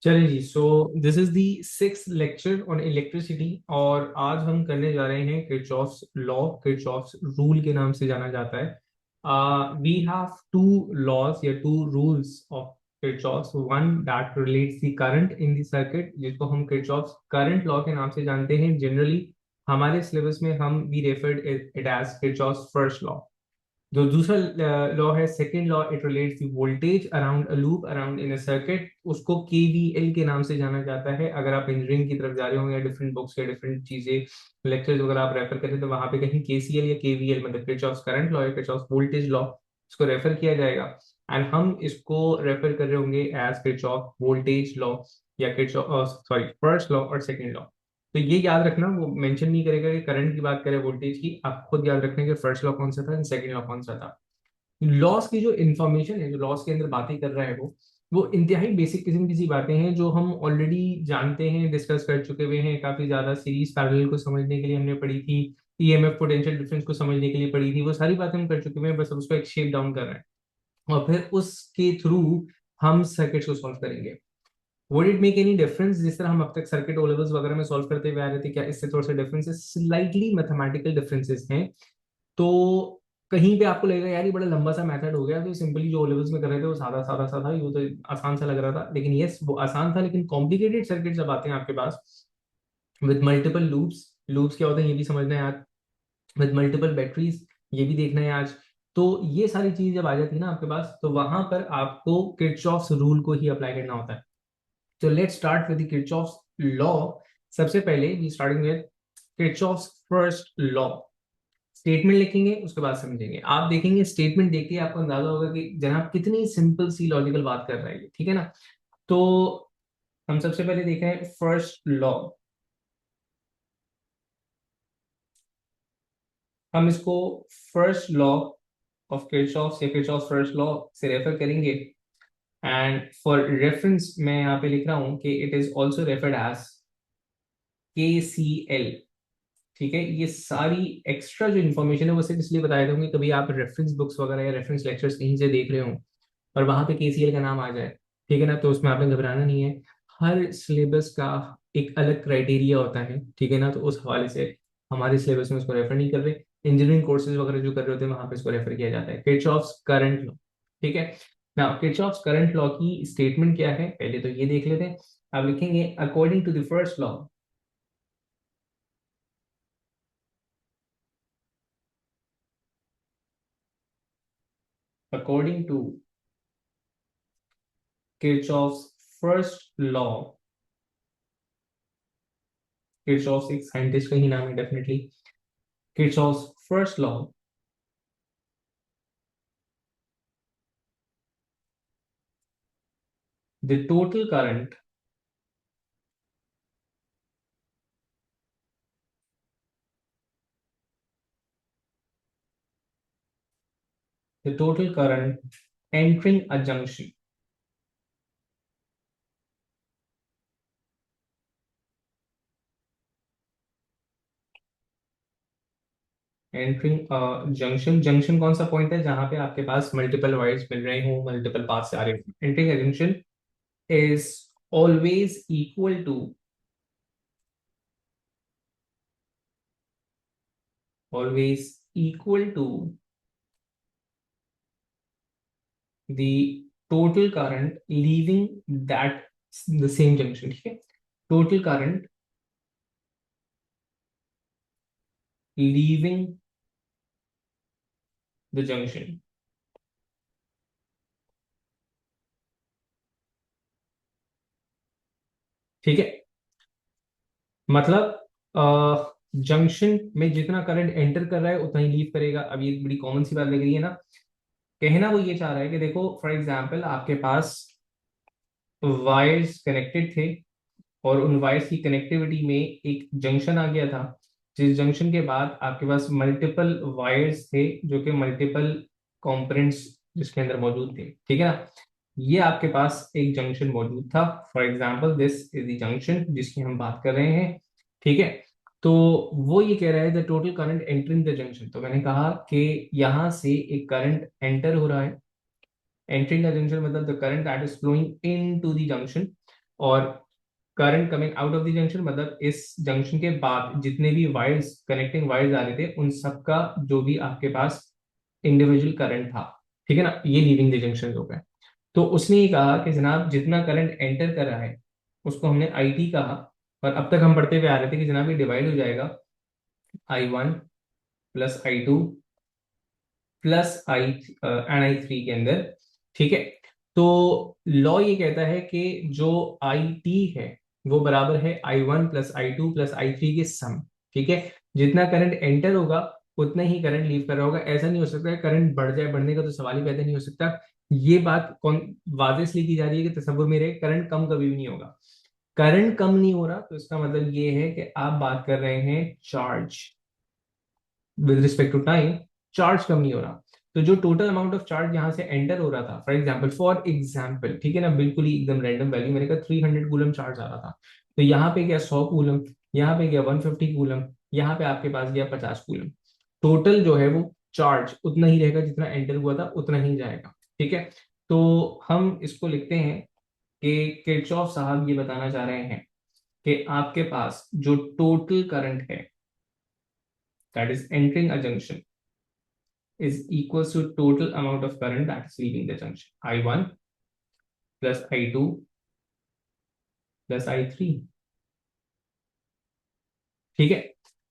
चलिए जी। So this is the six lecture on electricity और आज हम करने जा रहे हैं किरचॉफ्स लॉ। किरचॉफ्स रूल के नाम से जाना जाता है। वी हैव टू लॉज या two rules of Kirchhoff's. One that relates the current in the circuit, जिसको हम किरचॉफ्स करंट लॉ के नाम से जानते हैं। जनरली हमारे सिलेबस में हम we referred it as Kirchhoff's first law. जो दूसरा लॉ है, second law, it relates the voltage around a loop around in a circuit. उसको केवीएल के नाम से जाना जाता है। अगर आप इंजीनियरिंग की तरफ जा रहे हो या डिफरेंट बुक्स या डिफरेंट चीजें लेक्चर्स वगैरह आप रेफर करें तो वहां पे कहीं केसीएल या केवीएल मतलब किरचॉफ्स करंट लॉ या किरचॉफ्स वोल्टेज लॉ इसको रेफर किया जाएगा। एंड हम इसको रेफर कर रहे होंगे एज किरचॉफ वोल्टेज लॉ या किरचॉफ सॉरी फर्स्ट लॉ और सेकेंड लॉ। तो ये याद रखना, वो मेंशन नहीं करेगा कि करंट की बात करें वोल्टेज की, आप खुद याद रखना कि फर्स्ट लॉ कौन सा था, सेकंड लॉ कौन सा था। लॉस की जो इन्फॉर्मेशन है, जो लॉस के अंदर बातें कर रहा है वो इंतहाई बेसिक किस्म की सी बातें हैं जो हम ऑलरेडी जानते हैं, डिस्कस कर चुके हुए हैं। काफी ज्यादा सीरीज पैरेलल को समझने के लिए हमने पढ़ी थी, ईएमएफ पोटेंशियल डिफरेंस को समझने के लिए पढ़ी थी। वो सारी बातें हम कर चुके हैं, बस अब उसको एक शेप डाउन कर रहे हैं और फिर उसके थ्रू हम सर्किट्स को सॉल्व करेंगे। Would it make any difference जिस तरह हम अब तक सर्किट ओ लेवल्स वगैरह में सॉल्व करते हुए आ रहे थे, क्या इससे थोड़ा सा डिफरेंसेस, स्लाइटली मैथमेटिकल डिफरेंसेस हैं। तो कहीं पे आपको लगेगा यार ये बड़ा लंबा सा मेथड हो गया, तो सिंपली जो ओ लेवल्स में कर रहे थे वो सादा सादा सा था, ये तो आसान सा लग रहा था। लेकिन यस, वो आसान था, लेकिन कॉम्प्लिकेटेड सर्किट जब आते हैं आपके पास विद मल्टीपल लूप्स, लूप्स क्या होते हैं ये भी समझना है आज, विद मल्टीपल बैटरीज ये भी देखना है आज। तो ये सारी चीज जब आ जाती है ना आपके पास, तो वहां पर आपको किरचॉफ्स रूल को ही अप्लाई करना होता है। तो let's start with Kirchhoff's law. सबसे पहले we starting with Kirchhoff's first law. Statement लिखेंगे, उसके बाद समझेंगे। आप देखेंगे स्टेटमेंट देख के आपको अंदाजा होगा कि जनाब कितनी सिंपल सी लॉजिकल बात कर रहा है ये, ठीक है ना। तो हम सबसे पहले देख रहे हैं फर्स्ट लॉ। हम इसको फर्स्ट लॉ ऑफ किरचॉफ या किरचॉफ फर्स्ट लॉ से रेफर करेंगे। एंड फॉर रेफरेंस मैं यहाँ पे लिख रहा हूं कि it is also referred as KCL। ठीक है, ये सारी एक्स्ट्रा जो इन्फॉर्मेशन है वो सिर्फ इसलिए बताया दूंगी कभी आप रेफरेंस बुक्स वगैरह या रेफरेंस लेक्चर्स कहीं से देख रहे हो और वहां पे केसीएल का नाम आ जाए, ठीक है ना, तो उसमें आपने घबराना नहीं है। हर सिलेबस का एक अलग क्राइटेरिया होता है, ठीक है ना, तो उस हवाले से हमारे सिलेबस में उसको रेफर नहीं कर रहे। इंजीनियरिंग कोर्सेज वगैरह जो कर रहे होते हैं वहां पे इसको रेफर किया जाता है, किरचॉफ्स करंट लॉ। ठीक है ना, किरचॉफ्स करंट लॉ की स्टेटमेंट क्या है पहले तो ये देख लेते हैं। आप लिखेंगे according to the first law, according to Kirchhoff's first law. Kirchhoff's एक साइंटिस्ट का ही नाम है definitely. Kirchhoff's first law, the total current the total current entering a junction, entering junction. Junction कौन सा पॉइंट है जहां पे आपके पास मल्टीपल वायर्स मिल रहे हो, मल्टीपल पाथ से आ रहे हो। Entering a junction is always equal to, always equal to the total current leaving that the same junction। ठीक है, total current leaving the junction। ठीक है, मतलब जंक्शन में जितना करंट एंटर कर रहा है उतना ही लीव करेगा। अब ये बड़ी कॉमन सी बात लग रही है ना। कहना वो ये चाह रहा है कि देखो फॉर एग्जांपल आपके पास वायर्स कनेक्टेड थे और उन वायर्स की कनेक्टिविटी में एक जंक्शन आ गया था, जिस जंक्शन के बाद आपके पास मल्टीपल वायर्स थे जो कि मल्टीपल कंपोनेंट्स जिसके अंदर मौजूद थे, ठीक है ना। ये आपके पास एक जंक्शन मौजूद था, for example this is the junction जिसकी हम बात कर रहे हैं। ठीक है, तो वो ये कह रहा है the total current entering the junction. तो मैंने कहा कि यहां से एक करंट एंटर हो रहा है। एंटरिंग द जंक्शन मतलब the current that is flowing into the junction. और current coming out of the junction मतलब इस जंक्शन के बाद जितने भी वायर्स कनेक्टिंग वायर्स आ रहे थे उन सबका जो भी आपके पास इंडिविजुअल करंट था, ठीक है ना, ये लीविंग द जंक्शन हो गए। तो उसने ये कहा कि जनाब जितना करंट एंटर कर रहा है उसको हमने आई टी कहा, और अब तक हम पढ़ते हुए आ रहे थे कि जनाब ये डिवाइड हो जाएगा I1 plus I2 plus I N I three के अंदर, ठीक है। तो लॉ ये कहता है कि जो आई टी है वो बराबर है I1 plus I2 plus I3 के सम, ठीक है। जितना करंट एंटर होगा उतना ही करंट लीव कर रहा होगा। ऐसा नहीं हो सकता है करंट बढ़ जाए, बढ़ने का तो सवाल ही पैदा नहीं हो सकता। ये बात कौन वाजे से लिखी जा रही है कि तसव्वुर में रहे, करंट कम कभी भी नहीं होगा। करंट कम नहीं हो रहा तो इसका मतलब ये है कि आप बात कर रहे हैं charge with respect to time, charge कम नहीं हो रहा। तो जो टोटल अमाउंट ऑफ चार्ज यहाँ से एंटर हो रहा था, फॉर एग्जाम्पल, ठीक है ना, बिल्कुल ही एकदम रैंडम वैल्यू, मैंने कहा 300 कूलम चार्ज आ रहा था, तो यहाँ पे गया 100 कूलम, यहाँ पे गया 150 कूलम, यहाँ पे आपके पास गया 50 कूलम। टोटल जो है वो चार्ज उतना ही रहेगा, जितना एंटर हुआ था उतना ही जाएगा, ठीक है। तो हम इसको लिखते हैं कि किरचॉफ साहब ये बताना चाह रहे हैं कि आपके पास जो टोटल करंट है that is entering a junction is equals to total amount of current that is leaving the junction, I1 plus I2 plus I3, ठीक है।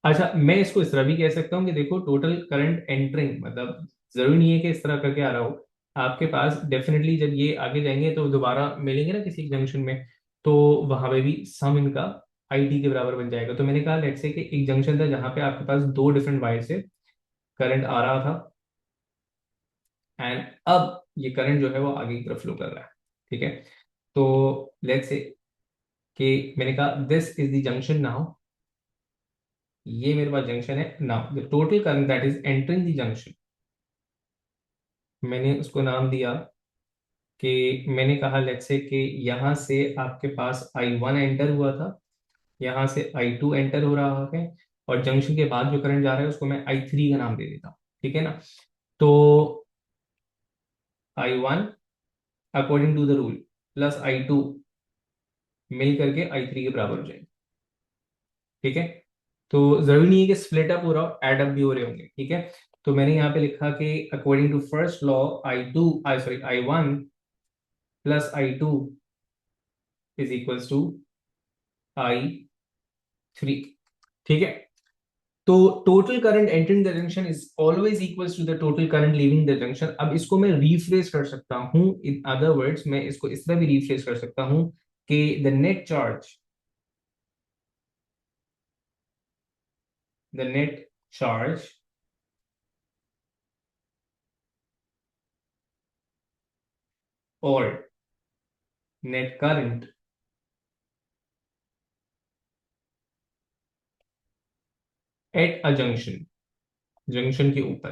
अच्छा, मैं इसको इस तरह भी कह सकता हूँ कि देखो टोटल करंट एंटरिंग, मतलब जरूरी नहीं है कि इस तरह करके आ रहा हो आपके पास, डेफिनेटली जब ये आगे जाएंगे तो दोबारा मिलेंगे ना किसी जंक्शन में, तो वहां पे भी सम इनका आई टी के बराबर बन जाएगा। तो मैंने कहा लेट्स से कि एक जंक्शन था जहां पे आपके पास दो डिफरेंट वायर से करंट आ रहा था, एंड अब ये करंट जो है वो आगे की तरफ फ्लो कर रहा है, ठीक है। तो लेट्स से कि मैंने कहा this is the junction now, ये मेरे पास जंक्शन है now, the total current that is entering the junction, मैंने उसको नाम दिया कि मैंने कहा लेट्स से कि यहाँ से आपके पास I1 एंटर हुआ था, यहाँ से I2 एंटर हो रहा है, और जंक्शन के बाद जो करंट जा रहा है उसको मैं I3 का नाम दे देता हूँ, ठीक है ना। तो I1 according to the rule plus I2 मिल करके I3 के बराबर हो जाएंगे, ठीक है। तो जरूरी नहीं है कि स्प्लिट अप हो रहा हो, एड अप भी हो रहे होंगे, ठीक है। तो मैंने यहाँ पे लिखा कि according to first law I1 plus I2 is equals to I3, ठीक है। तो total current entering the junction is always equals to the total current leaving the junction. अब इसको मैं रीफ्रेज कर सकता हूं, इन अदर वर्ड्स मैं इसको इस तरह भी रीफ्रेज कर सकता हूं कि द नेट चार्ज और net current at a junction, junction के ऊपर,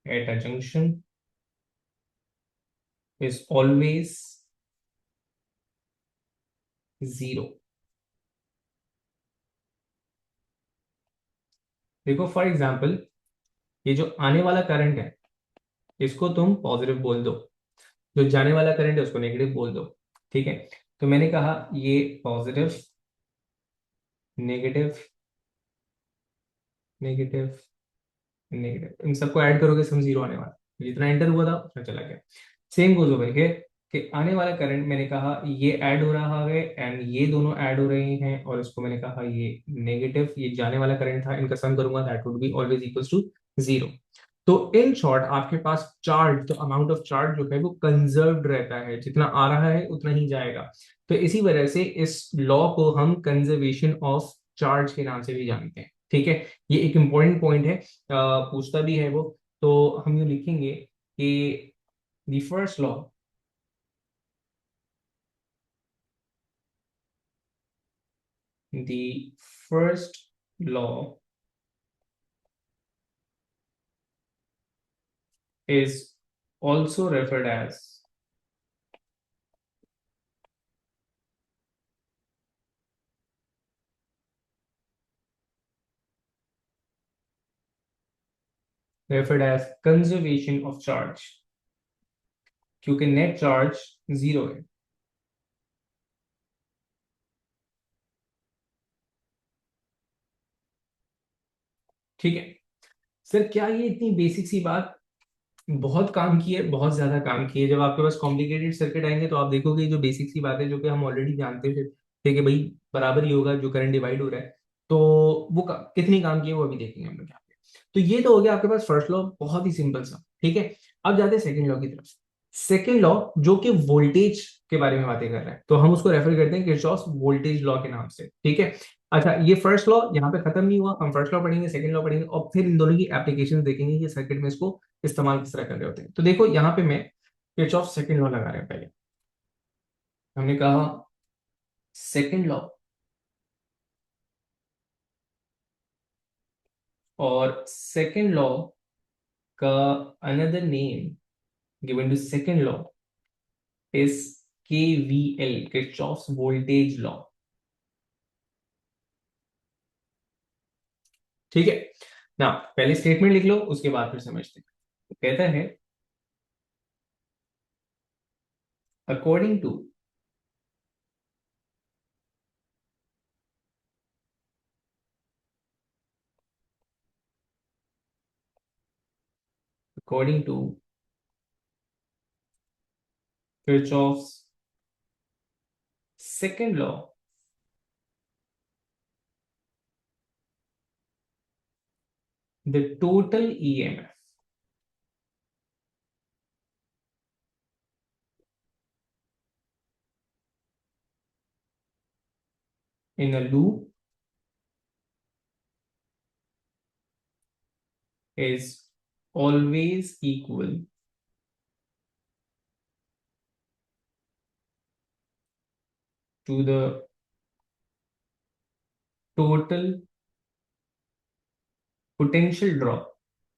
at a junction is always zero. देखो फॉर एग्जाम्पल, ये जो आने वाला करंट है इसको तुम पॉजिटिव बोल दो, जो जाने वाला करंट है उसको नेगेटिव बोल दो, ठीक है। तो मैंने कहा ये पॉजिटिव, नेगेटिव, नेगेटिव, नेगेटिव, इन सबको ऐड करोगे सम जीरो आने वाला, जितना एंटर हुआ था उतना चला गया। सेम गोज ओवर के कि आने वाला करंट मैंने कहा ये ऐड हो रहा है एंड ये दोनों ऐड हो रहे हैं, और इसको मैंने कहा ये नेगेटिव, ये जाने वाला करंट था, इनका सम करूंगा that would be always equals to zero. तो इन शॉर्ट आपके पास चार्ज, तो अमाउंट ऑफ चार्ज जो है वो कंजर्व्ड रहता है, जितना आ रहा है उतना ही जाएगा। तो इसी वजह से इस लॉ को हम कंजर्वेशन ऑफ चार्ज के नाम से भी जानते हैं, ठीक है। ये एक इंपॉर्टेंट पॉइंट है, पूछता भी है वो। तो हम ये लिखेंगे कि the first law, the first law is also referred as conservation of charge, क्योंकि नेट चार्ज जीरो है। ठीक है सर, क्या ये इतनी बेसिक सी बात बहुत काम की है? बहुत ज्यादा काम की है। जब आपके पास कॉम्प्लिकेटेड सर्किट आएंगे तो आप देखोगे जो बेसिक सी बात है जो कि हम ऑलरेडी जानते थे, ठीक है भाई, बराबर ही होगा जो करंट डिवाइड हो रहा है। तो वो कितनी काम की है वो अभी देखेंगे हम लोग यहाँ पे। तो ये तो हो गया आपके पास फर्स्ट लॉ, बहुत ही सिंपल सा। ठीक है, अब जाते हैं सेकंड लॉ की तरफ। सेकंड लॉ जो कि वोल्टेज के बारे में बातें कर रहा है, तो हम उसको रेफर करते हैं किरचॉफ वोल्टेज लॉ के नाम से। ठीक है, अच्छा ये फर्स्ट लॉ यहाँ पे खत्म नहीं हुआ, हम फर्स्ट लॉ पढ़ेंगे, सेकंड लॉ पढ़ेंगे, और फिर इन दोनों की एप्लीकेशन देखेंगे कि सर्किट में इसको इस्तेमाल किस तरह कर रहे होते हैं। तो देखो यहाँ पे मैं किरचॉफ सेकंड लॉ लगा रहे हैं। पहले हमने कहा सेकंड लॉ, और सेकंड लॉ का another name given to second law is KVL, Kirchhoff's voltage law. ठीक है ना, पहले स्टेटमेंट लिख लो उसके बाद फिर समझते हैं। तो कहता है according to according to Kirchhoff's second law, the total EMF in a loop is always equal to the total potential drop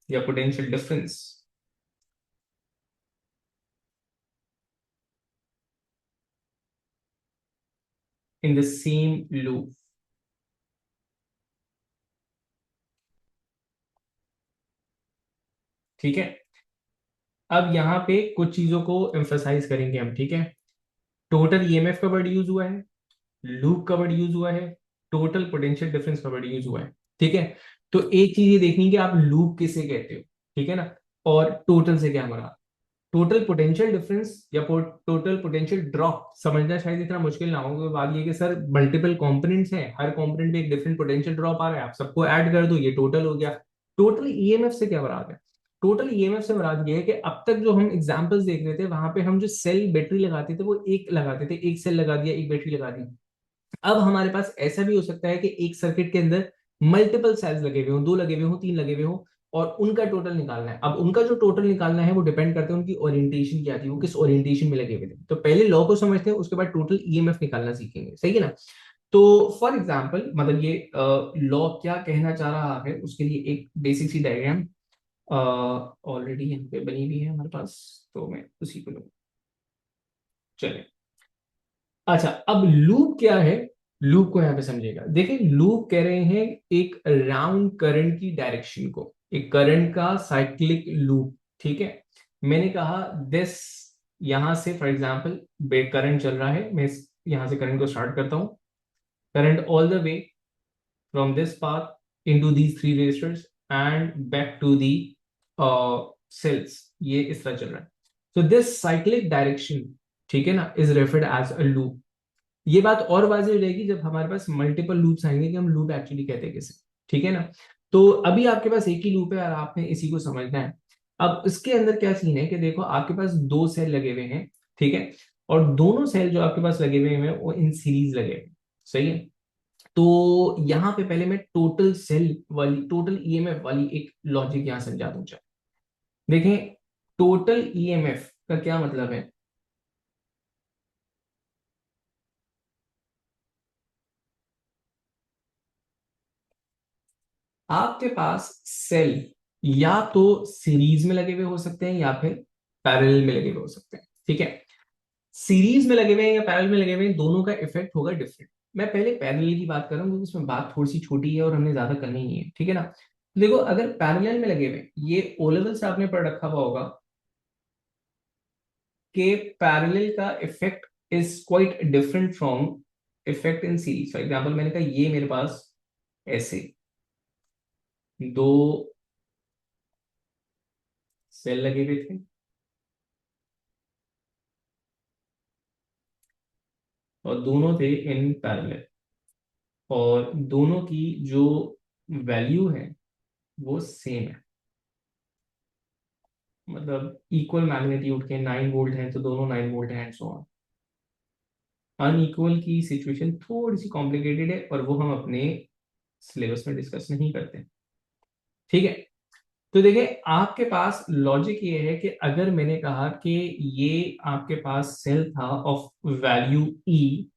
या potential difference in the same loop। ठीक है, अब यहाँ पे कुछ चीजों को एम्फसाइज करेंगे हम। ठीक है, टोटल ईएमएफ का वर्ड यूज हुआ है, लूप का वर्ड यूज हुआ है, टोटल पोटेंशियल डिफरेंस का वर्ड यूज हुआ है। ठीक है, तो एक चीज ये देखनी कि आप लूप किसे कहते हो, ठीक है ना, और टोटल से क्या मरा। टोटल पोटेंशियल डिफरेंस या टोटल पोटेंशियल ड्रॉप समझना शायद इतना मुश्किल ना हो। बात ये कि सर मल्टीपल कंपोनेंट्स हैं, हर कंपोनेंट में एक डिफरेंट पोटेंशियल ड्रॉप आ रहा है, आप सबको ऐड कर दो, ये टोटल हो गया। टोटल ईएमएफ से क्या मुराद है? टोटल ईएमएफ से मुराद ये है कि अब तक जो हम एग्जांपल्स देख रहे थे वहां पे हम जो सेल बैटरी लगाते थे वो एक लगाते थे, एक सेल लगा दिया, एक बैटरी लगा दी। अब हमारे पास ऐसा भी हो सकता है कि एक सर्किट के अंदर मल्टीपल सेल्स लगे हुए हों, दो लगे हुए हों, तीन लगे हुए हों, और उनका टोटल निकालना है। अब उनका जो टोटल निकालना है वो डिपेंड करता है उनकी ओरिएंटेशन क्या थी, वो किस ओरिएंटेशन में लगे हुए थे। तो पहले लॉ को समझते हैं, उसके बाद टोटल ईएमएफ निकालना सीखेंगे, सही है ना। तो फॉर एग्जाम्पल मतलब ये लॉ क्या कहना चाह रहा है उसके लिए एक बेसिक सी डायग्राम ऑलरेडी यहाँ पे बनी हुई है हमारे पास, तो मैं उसी को लूँ। चलिए, अच्छा अब लूप क्या है, लूप को यहां पे समझिएगा। देखिए लूप कह रहे हैं एक राउंड करंट की डायरेक्शन को, एक करंट का साइक्लिक लूप। ठीक है, मैंने कहा दिस, यहां से फॉर एग्जांपल करंट चल रहा है, मैं यहां से करंट को स्टार्ट करता हूं, current all the way from this path into these three resistors and back to the cells, ये इस तरह चल रहा है। तो दिस साइक्लिक डायरेक्शन, ठीक है ना, is referred as a loop. ये बात और वाज़ेह हो जाएगी जब हमारे पास मल्टीपल लूप्स आएंगे कि हम लूप एक्चुअली कहते हैं किसे। ठीक है ना, तो अभी आपके पास एक ही लूप है और आपने इसी को समझना है। अब इसके अंदर क्या सीन है कि देखो आपके पास दो सेल लगे हुए हैं, ठीक है, और दोनों सेल जो आपके पास लगे हुए हैं वो इन सीरीज लगे हुए हैं, सही है। तो यहाँ पे पहले मैं टोटल सेल वाली, टोटल ईएमएफ वाली एक लॉजिक यहाँ समझा दूं। देखें टोटल ईएमएफ का क्या मतलब है। आपके पास सेल या तो सीरीज में लगे हुए हो सकते हैं या फिर पैरेलल में लगे हुए हो सकते हैं। ठीक है, सीरीज में लगे हुए हैं या पैरेलल में लगे हुए हैं, दोनों का इफेक्ट होगा डिफरेंट। मैं पहले पैरेलल की बात कर रहा हूँ क्योंकि उसमें बात थोड़ी सी छोटी है और हमने ज्यादा करनी नहीं है। ठीक है ना, देखो अगर पैरेलल में लगे हुए हैं, ये ओ लेवल से आपने पढ़ रखा हुआ होगा, कि पैरेलल का effect is quite different from effect in series. For example मैंने कहा ये मेरे पास ऐसे दो सेल लगे हुए थे और दोनों थे इन पैरेलल, और दोनों की जो वैल्यू है वो सेम है, मतलब इक्वल मैग्नीट्यूड के 9 वोल्ट हैं तो दोनों 9 वोल्ट हैं एंड सो ऑन। अनइक्वल की सिचुएशन थोड़ी सी कॉम्प्लिकेटेड है और वो हम अपने सिलेबस में डिस्कस नहीं करते। ठीक है, तो देखिए आपके पास लॉजिक ये है कि अगर मैंने कहा कि ये आपके पास सेल था of value E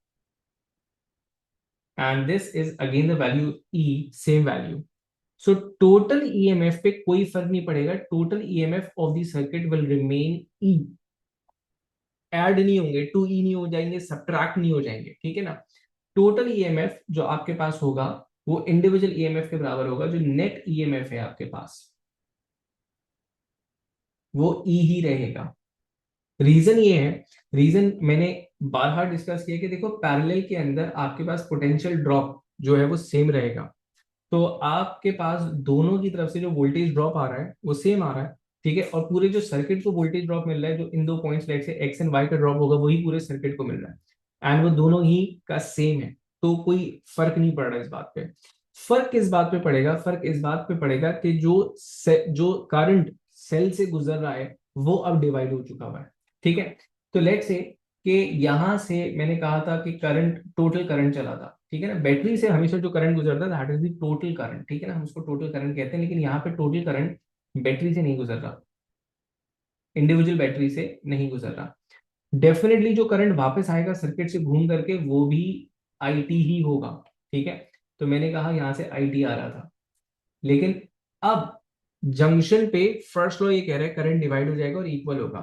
and this is again the value E, same value, so total EMF पे कोई फर्क नहीं पड़ेगा, total EMF of the circuit will remain E, add नहीं होंगे, टू ई नहीं हो जाएंगे, सब्ट्रैक्ट नहीं हो जाएंगे, ठीक है ना। टोटल ईएमएफ जो आपके पास होगा वो इंडिविजुअल ईएमएफ के बराबर होगा, जो नेट ईएमएफ है आपके पास वो ई ही रहेगा। रीजन ये है, रीजन मैंने बार डिस्कस किया कि देखो पैरेलल के अंदर आपके पास पोटेंशियल ड्रॉप जो है वो सेम रहेगा, तो आपके पास दोनों की तरफ से जो वोल्टेज ड्रॉप आ रहा है वो सेम आ रहा है, ठीक है, और पूरे जो सर्किट को वोल्टेज ड्रॉप मिल रहा है जो इन दो पॉइंट्स लाइक से एक्स एंड वाई का ड्रॉप होगा वही पूरे सर्किट को मिल रहा है एंड वो दोनों ही का सेम है, तो कोई फर्क नहीं पड़ रहा इस बात पे। फर्क किस बात पे पड़ेगा, फर्क इस बात पे पड़ेगा कि जो करंट सेल से गुजर रहा है वो अब डिवाइड हो चुका हुआ है, ठीक है। तो लेट से कि यहां से मैंने कहा था कि करंट, टोटल करंट चला था, ठीक है ना, बैटरी से हमेशा जो करंट गुजरता है that is the total current, ठीक है ना, हम उसको टोटल करंट कहते हैं, लेकिन यहाँ पे टोटल करंट बैटरी से नहीं गुजर रहा, इंडिविजुअल बैटरी से नहीं गुजर रहा। डेफिनेटली जो करंट वापस आएगा सर्किट से घूम करके वो भी आईटी ही होगा, ठीक है। तो मैंने कहा यहां से आईटी आ रहा था, लेकिन अब जंक्शन पे फर्स्ट लॉ ये कह रहा है करंट डिवाइड हो जाएगा और इक्वल होगा,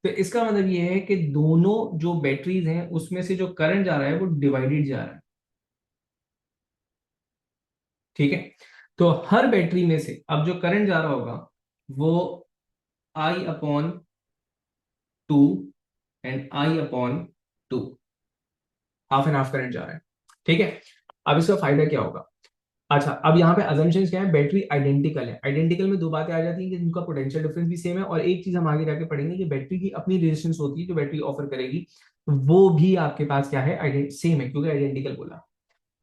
तो इसका मतलब ये है कि दोनों जो बैटरीज हैं उसमें से जो करंट जा रहा है वो डिवाइडेड जा रहा है, ठीक है। तो हर बैटरी में से अब जो करंट जा रहा होगा वो I/2 and I/2, half and half current जा रहा है, ठीक है। अब इसका फायदा क्या होगा, अच्छा अब यहाँ पे अजम्पशंस क्या है, बैटरी आइडेंटिकल है, आइडेंटिकल में दो बातें आ जाती हैं कि उनका पोटेंशियल डिफरेंस भी सेम है, और एक चीज हम आगे जाके पढ़ेंगे कि बैटरी की अपनी रेजिस्टेंस होती है जो बैटरी ऑफर करेगी, वो भी आपके पास क्या है, सेम है, क्योंकि आइडेंटिकल बोला।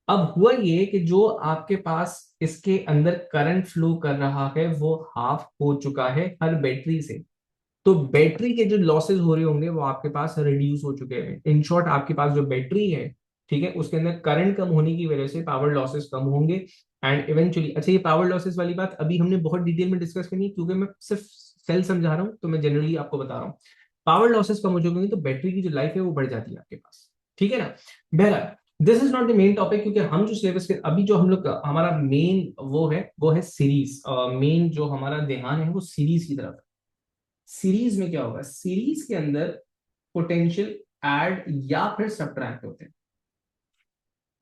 अब हुआ ये कि जो आपके पास इसके अंदर करंट फ्लो कर रहा है वो हाफ हो चुका है हर बैटरी से, तो बैटरी के जो लॉसेस हो रहे होंगे वो आपके पास रिड्यूस हो चुके हैं। इन शॉर्ट आपके पास जो बैटरी है, ठीक है, उसके अंदर करंट कम होने की वजह से पावर लॉसेस कम होंगे एंड इवेंचुअली, अच्छा ये पावर लॉसेस वाली बात अभी हमने बहुत डिटेल में डिस्कस करनी है क्योंकि मैं सिर्फ सेल समझा रहा हूँ, तो मैं जनरली आपको बता रहा हूँ। पावर लॉसेस कम हो चुके हैं तो बैटरी की जो लाइफ है वो बढ़ जाती है आपके पास, ठीक है ना। बहरहाल this is not the main topic, क्योंकि हम जो सिलेबस के अभी जो हम लोग हमारा मेन वो है सीरीज, मेन जो हमारा ध्यान है वो सीरीज की तरफ। सीरीज में क्या होगा, सीरीज के अंदर पोटेंशियल ऐड या फिर सब्ट्रैक्ट होते हैं।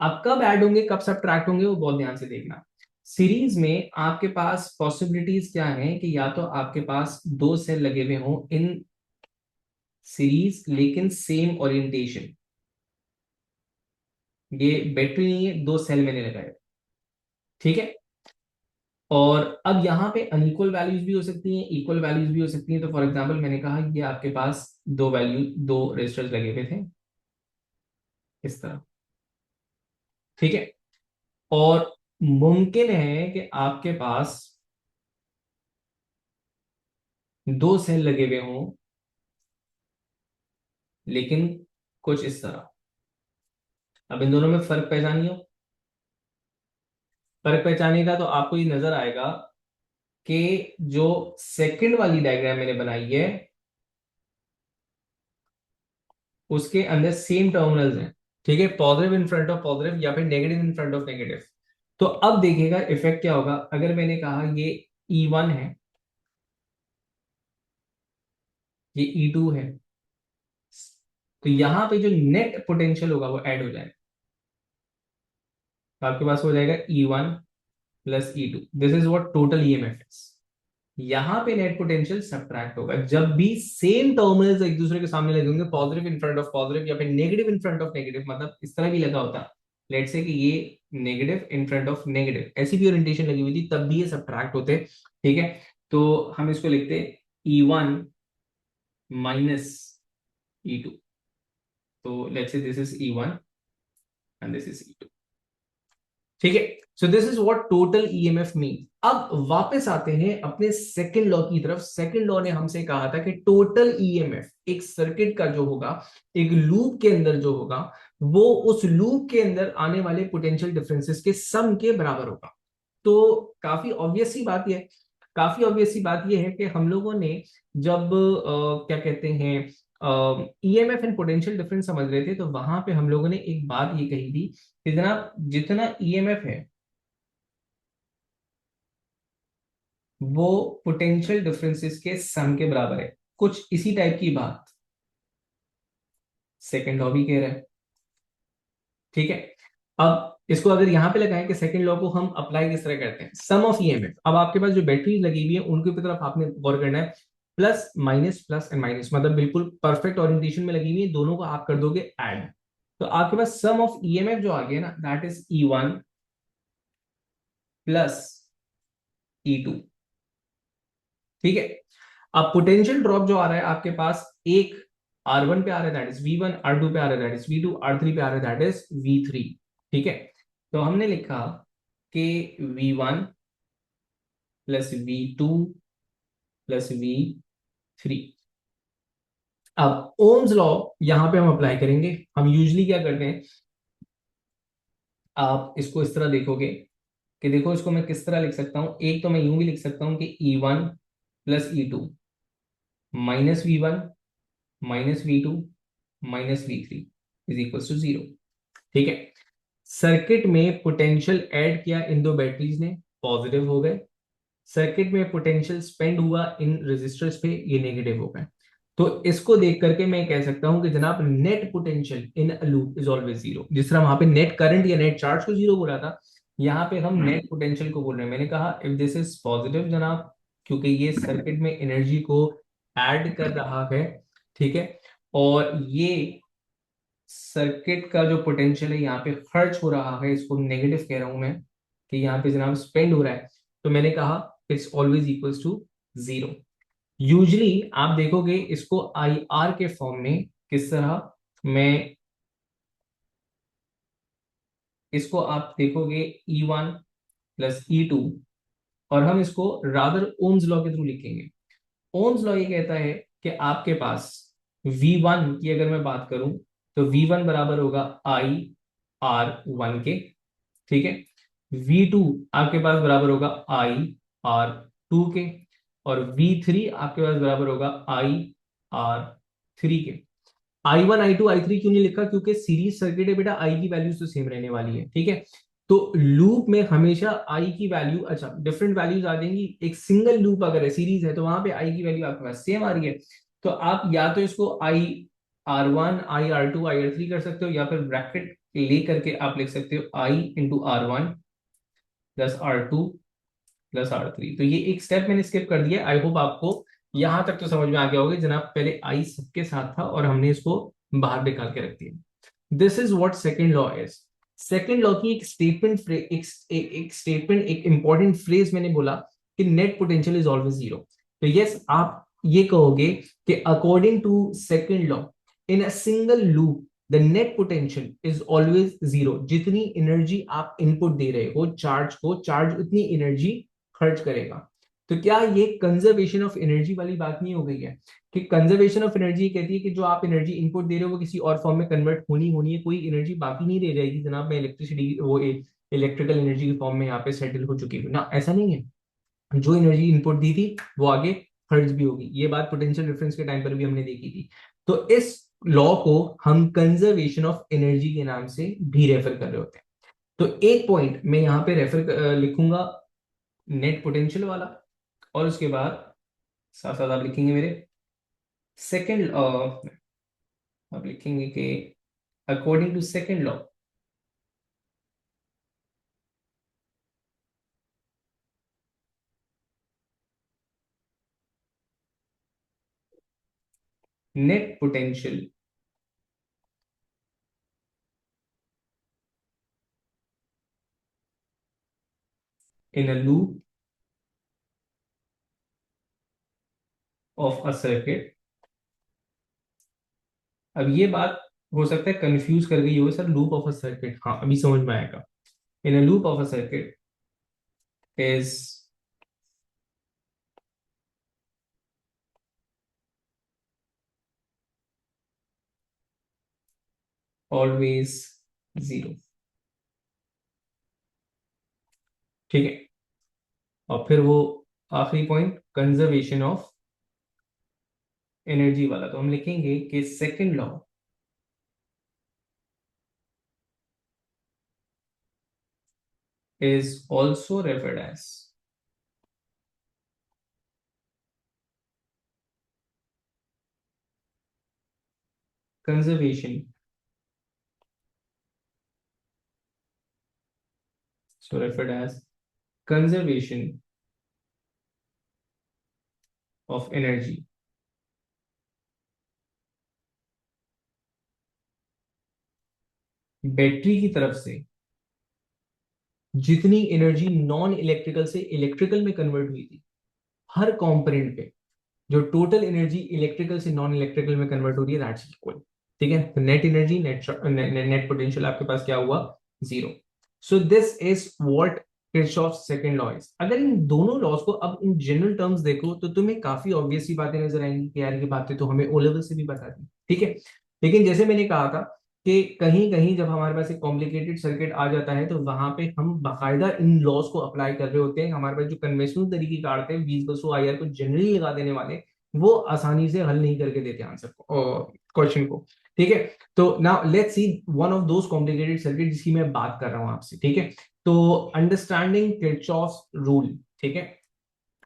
अब कब ऐड होंगे कब सब्ट्रैक्ट होंगे वो बहुत ध्यान से देखना। सीरीज में आपके पास पॉसिबिलिटीज क्या है कि या तो आपके पास दो सेल लगे हुए हों इन सीरीज लेकिन सेम ओरिएंटेशन, ये बैटरी नहीं है, दो सेल मैंने लगाए, ठीक है। और अब यहाँ पे अनइक्वल वैल्यूज भी हो सकती हैं, इक्वल वैल्यूज भी हो सकती हैं, तो फॉर एग्जांपल मैंने कहा ये आपके पास दो रजिस्टर्स लगे हुए थे इस तरह, ठीक है, और मुमकिन है कि आपके पास दो सेल लगे हुए हों लेकिन कुछ इस तरह। अब इन दोनों में फर्क पहचानिए, फर्क पहचाने का तो आपको ये नजर आएगा कि जो सेकंड वाली डायग्राम मैंने बनाई है उसके अंदर सेम टर्मिनल्स हैं, ठीक है, positive in front of positive या फिर negative in front of negative. तो अब देखिएगा इफेक्ट क्या होगा, अगर मैंने कहा ये E1 है, ये E2 है, तो यहां पे जो नेट पोटेंशियल होगा वो ऐड हो जाएगा, तो आपके पास हो जाएगा E1 plus E2, this is what total EMF is, यहाँ पे नेट पोटेंशियल सब्ट्रैक्ट होगा जब भी सेम टर्मिनल्स एक दूसरे के सामने लगे होंगे, positive in front of positive या फिर negative in front of negative, मतलब इस तरह भी लगा होता, लेट्स से कि ये negative in front of negative, ऐसी भी ओरिएंटेशन लगी हुई थी, तब भी ये सब्ट्रैक्ट होते। ठीक है, तो हम इसको लिखते E1 माइनस E2, तो let's say this is E1 and this is E2। ठीक है, सो this is what total EMF mean. अब वापस आते हैं अपने सेकंड लॉ की तरफ। सेकंड लॉ ने हमसे कहा था कि टोटल ईएमएफ एक सर्किट का जो होगा, एक लूप के अंदर जो होगा, वो उस लूप के अंदर आने वाले पोटेंशियल डिफरेंसेस के सम के बराबर होगा। तो काफी ऑब्वियस सी बात यह काफी ऑब्वियस सी बात यह है कि हम लोगों ने जब क्या कहते हैं ईएमएफ एंड पोटेंशियल डिफरेंस समझ रहे थे, तो वहां पे हम लोगों ने एक बात ये कही थी कि जनाब जितना ईएमएफ है वो पोटेंशियल डिफरेंसेस के सम के बराबर है। कुछ इसी टाइप की बात सेकंड लॉ भी कह रहा है। ठीक है, अब इसको अगर यहां पे लगाएं कि सेकंड लॉ को हम अप्लाई किस तरह करते हैं, सम ऑफ ईएमएफ। अब आपके पास जो बैटरी लगी हुई है उनकी तरफ आपने गौर करना है, प्लस एंड माइनस, मतलब बिल्कुल परफेक्ट ओरिएंटेशन में लगी हुई है, दोनों को आप कर दोगे ऐड, तो आपके पास सम ऑफ ईएमएफ जो आ गया ना, that is E1 plus E2। ठीक है, अब पोटेंशियल ड्रॉप जो आ रहा है आपके पास, एक R1 पे आ रहा है दैट इज V1, R2 पे आ रहा है दैट इज V2, R3 पे आ रहा है दैट इज V3। ठीक है, तो हमने लिखा कि V1 plus V2 plus V3। अब ओम्स लॉ यहां पे हम अप्लाई करेंगे। हम यूजली क्या करते हैं, आप इसको इस तरह देखोगे कि देखो इसको मैं किस तरह लिख सकता हूं, एक तो मैं यूं भी लिख सकता हूं कि E1 plus E2 minus V1 minus V2 minus V3 is equal to 0। ठीक है, सर्किट में पोटेंशियल ऐड किया इन दो बैटरीज ने, पॉजिटिव हो गए। सर्किट में पोटेंशियल स्पेंड हुआ इन रेजिस्टर्स पे, ये नेगेटिव हो गए। तो इसको देख करके मैं कह सकता हूं कि जनाब net potential in a loop is always zero. जिस तरह वहां पे नेट करंट या नेट चार्ज को जीरो बोला था, यहाँ पे हम नेट पोटेंशियल को बोल रहे हैं। मैंने कहा इफ दिस इज पॉजिटिव जनाब, क्योंकि ये सर्किट में एनर्जी को ऐड कर रहा है। ठीक है, और ये सर्किट का जो पोटेंशियल है यहाँ पे खर्च हो रहा है, इसको नेगेटिव कह रहा हूं मैं, कि यहाँ पे जनाब स्पेंड हो रहा है, तो मैंने कहा it's always equals to 0। Usually आप देखोगे इसको आई आर के फॉर्म में, किस तरह मैं इसको आप देखोगे E1 प्लस E2, और हम इसको रादर ओम्स लॉ के थ्रू लिखेंगे। ओम्स लॉ ये कहता है कि आपके पास V1 की अगर मैं बात करूं, तो V1 बराबर होगा I R1 के। ठीक है, V2 आपके पास बराबर होगा I R2 के, और V3 आपके पास बराबर होगा I R3 के। I1 I2 I3 क्यों नहीं लिखा, क्योंकि सीरीज सर्किट है बेटा, आई की वैल्यूज तो सेम रहने वाली है। ठीक है, तो लूप में हमेशा आई की वैल्यू, अच्छा डिफरेंट वैल्यूज आ जाएंगी। एक सिंगल लूप अगर है, सीरीज है, तो वहां पे आई की वैल्यू आपके पास सेम आ रही है। तो आप या तो इसको I R1 I R2 I R3 कर सकते हो, या फिर ब्रैकेट ले करके आप लिख सकते हो I × R1 plus R2 plus R3। तो ये एक स्टेप मैंने स्किप कर दिया। आई होप आपको यहां तक तो समझ में आ गया होगा जनाब, पहले आई सबके साथ था और हमने इसको बाहर निकाल के रख दिया। This is what second law is. Second law की एक स्टेटमेंट, एक स्टेटमेंट, एक इंपॉर्टेंट फ्रेज मैंने बोला कि net potential is always zero. तो यस, आप ये कहोगे कि according to second law, in a single loop the net potential is always zero. जितनी एनर्जी आप इनपुट दे रहे हो चार्ज को, चार्ज उतनी एनर्जी खर्च करेगा। तो क्या ये कंजर्वेशन ऑफ एनर्जी वाली बात नहीं हो गई है, कि कंजर्वेशन ऑफ एनर्जी कहती है कि जो आप एनर्जी इनपुट दे रहे हो वो किसी और फॉर्म में कन्वर्ट होनी है, कोई एनर्जी बाकी नहीं रह जाएगी जनाब, मैं इलेक्ट्रिसिटी वो इलेक्ट्रिकल एनर्जी के फॉर्म में यहाँ पे सेटल हो चुकी हूँ ना, ऐसा नहीं है। जो एनर्जी इनपुट दी थी वो आगे खर्च भी होगी। ये बात पोटेंशियल डिफरेंस के टाइम पर भी हमने देखी थी। तो इस लॉ को हम कंजर्वेशन ऑफ एनर्जी के नाम से भी रेफर कर रहे होते हैं। तो एक पॉइंट मैं यहाँ पे रेफर लिखूंगा नेट पोटेंशियल वाला, और उसके बाद साथ साथ आप लिखेंगे मेरे सेकंड, आप लिखेंगे कि according to second law, net potential in a loop of a circuit. अब ये बात हो सकता है कंफ्यूज कर गई हो sir, loop of a circuit, हाँ अभी समझ में आएगा. In a loop of a circuit is always zero. ठीक है. और फिर वो आखिरी पॉइंट कंजर्वेशन ऑफ एनर्जी वाला, तो हम लिखेंगे कि second law is also referred as conservation, so referred as conservation of energy. Battery की तरफ से जितनी एनर्जी नॉन इलेक्ट्रिकल से इलेक्ट्रिकल में कन्वर्ट हुई थी, हर कंपोनेंट पे जो टोटल एनर्जी इलेक्ट्रिकल से नॉन इलेक्ट्रिकल में कन्वर्ट हो रही है, दैट्स इक्वल. ठीक है, तो नेट एनर्जी, नेट पोटेंशियल आपके पास क्या हुआ, zero. So this is what Kirchhoff second law is. अगर इन दोनों लॉज को अब इन जनरल टर्म्स देखो तो तुम्हें काफी ऑब्वियस सी बातें नजर आएंगी कि यार ये बातें तो हमें ओ लेवल से भी बता दी. ठीक है, लेकिन जैसे मैंने कहा था कि कहीं कहीं जब हमारे पास एक कॉम्प्लिकेटेड सर्किट आ जाता है तो वहां पे हम बाकायदा इन लॉज को अप्लाई कर रहे होते हैं. हमारे पास जो कन्वेंशनल तरीके कार थे, 20 बसो IR को जनरली लगा देने वाले, वो आसानी से हल नहीं करके देते आंसर को, क्वेश्चन को. ठीक है, तो now let's see one of those complicated circuit जिसकी मैं बात कर रहा हूं आपसे. ठीक है, तो अंडरस्टैंडिंग किरचॉफ्स रूल. ठीक है,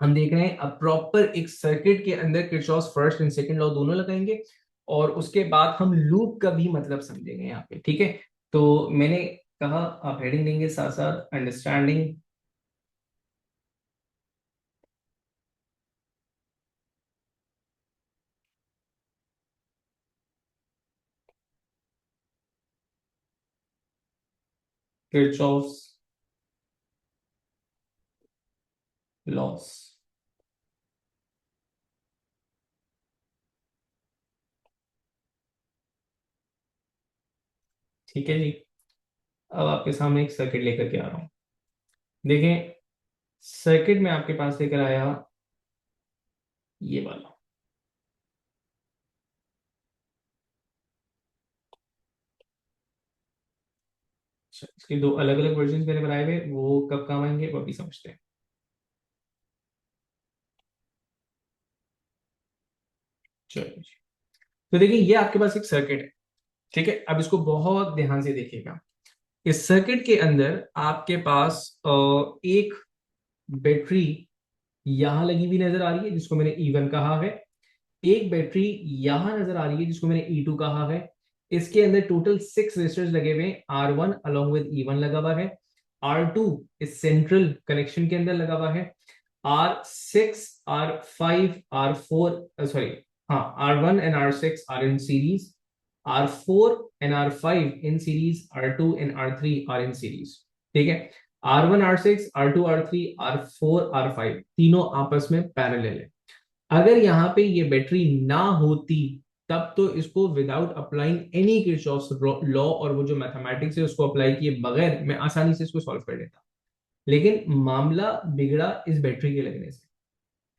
हम देख रहे हैं अब प्रॉपर एक सर्किट के अंदर Kirchhoff's first and second law दोनों लगाएंगे और उसके बाद हम लूप का भी मतलब समझेंगे यहाँ पे. ठीक है, तो मैंने कहा आप हेडिंग देंगे साथ साथ अंडरस्टैंडिंग किरचॉफ्स लॉस. ठीक है जी, अब आपके सामने एक सर्किट लेकर के आ रहा हूं. देखें, सर्किट में आपके पास लेकर आया ये वाला. अच्छा, इसके दो अलग अलग वर्जन मेरे बनाए हुए, वो कब काम आएंगे वो भी समझते हैं. चलो जी, तो देखिए ये आपके पास एक सर्किट है. ठीक है, अब इसको बहुत ध्यान से देखिएगा. इस सर्किट के अंदर आपके पास एक बैटरी यहां लगी हुई नजर आ रही है जिसको मैंने E1 कहा है. एक बैटरी यहां नजर आ रही है जिसको मैंने E2 कहा है. इसके अंदर टोटल 6 रेजिस्टर्स लगे हुए हैं. R1 अलॉन्ग विद E1 लगा हुआ है. R2 इस सेंट्रल कनेक्शन के अंदर लगा हुआ है. R6, R5, R4, सॉरी, हाँ, R1 and R6 are in series. R4 and R5 in series. R2 and R3 are in series. ठीक है, R1, R6, R2, R3, R4, R5 तीनों आपस में पैरेलल है. अगर यहाँ पे ये बैटरी ना होती तब तो इसको without applying any Kirchhoff's law और वो जो मैथमेटिक्स है उसको अप्लाई किए बगैर मैं आसानी से इसको सॉल्व कर लेता. लेकिन मामला बिगड़ा इस बैटरी के लगने से.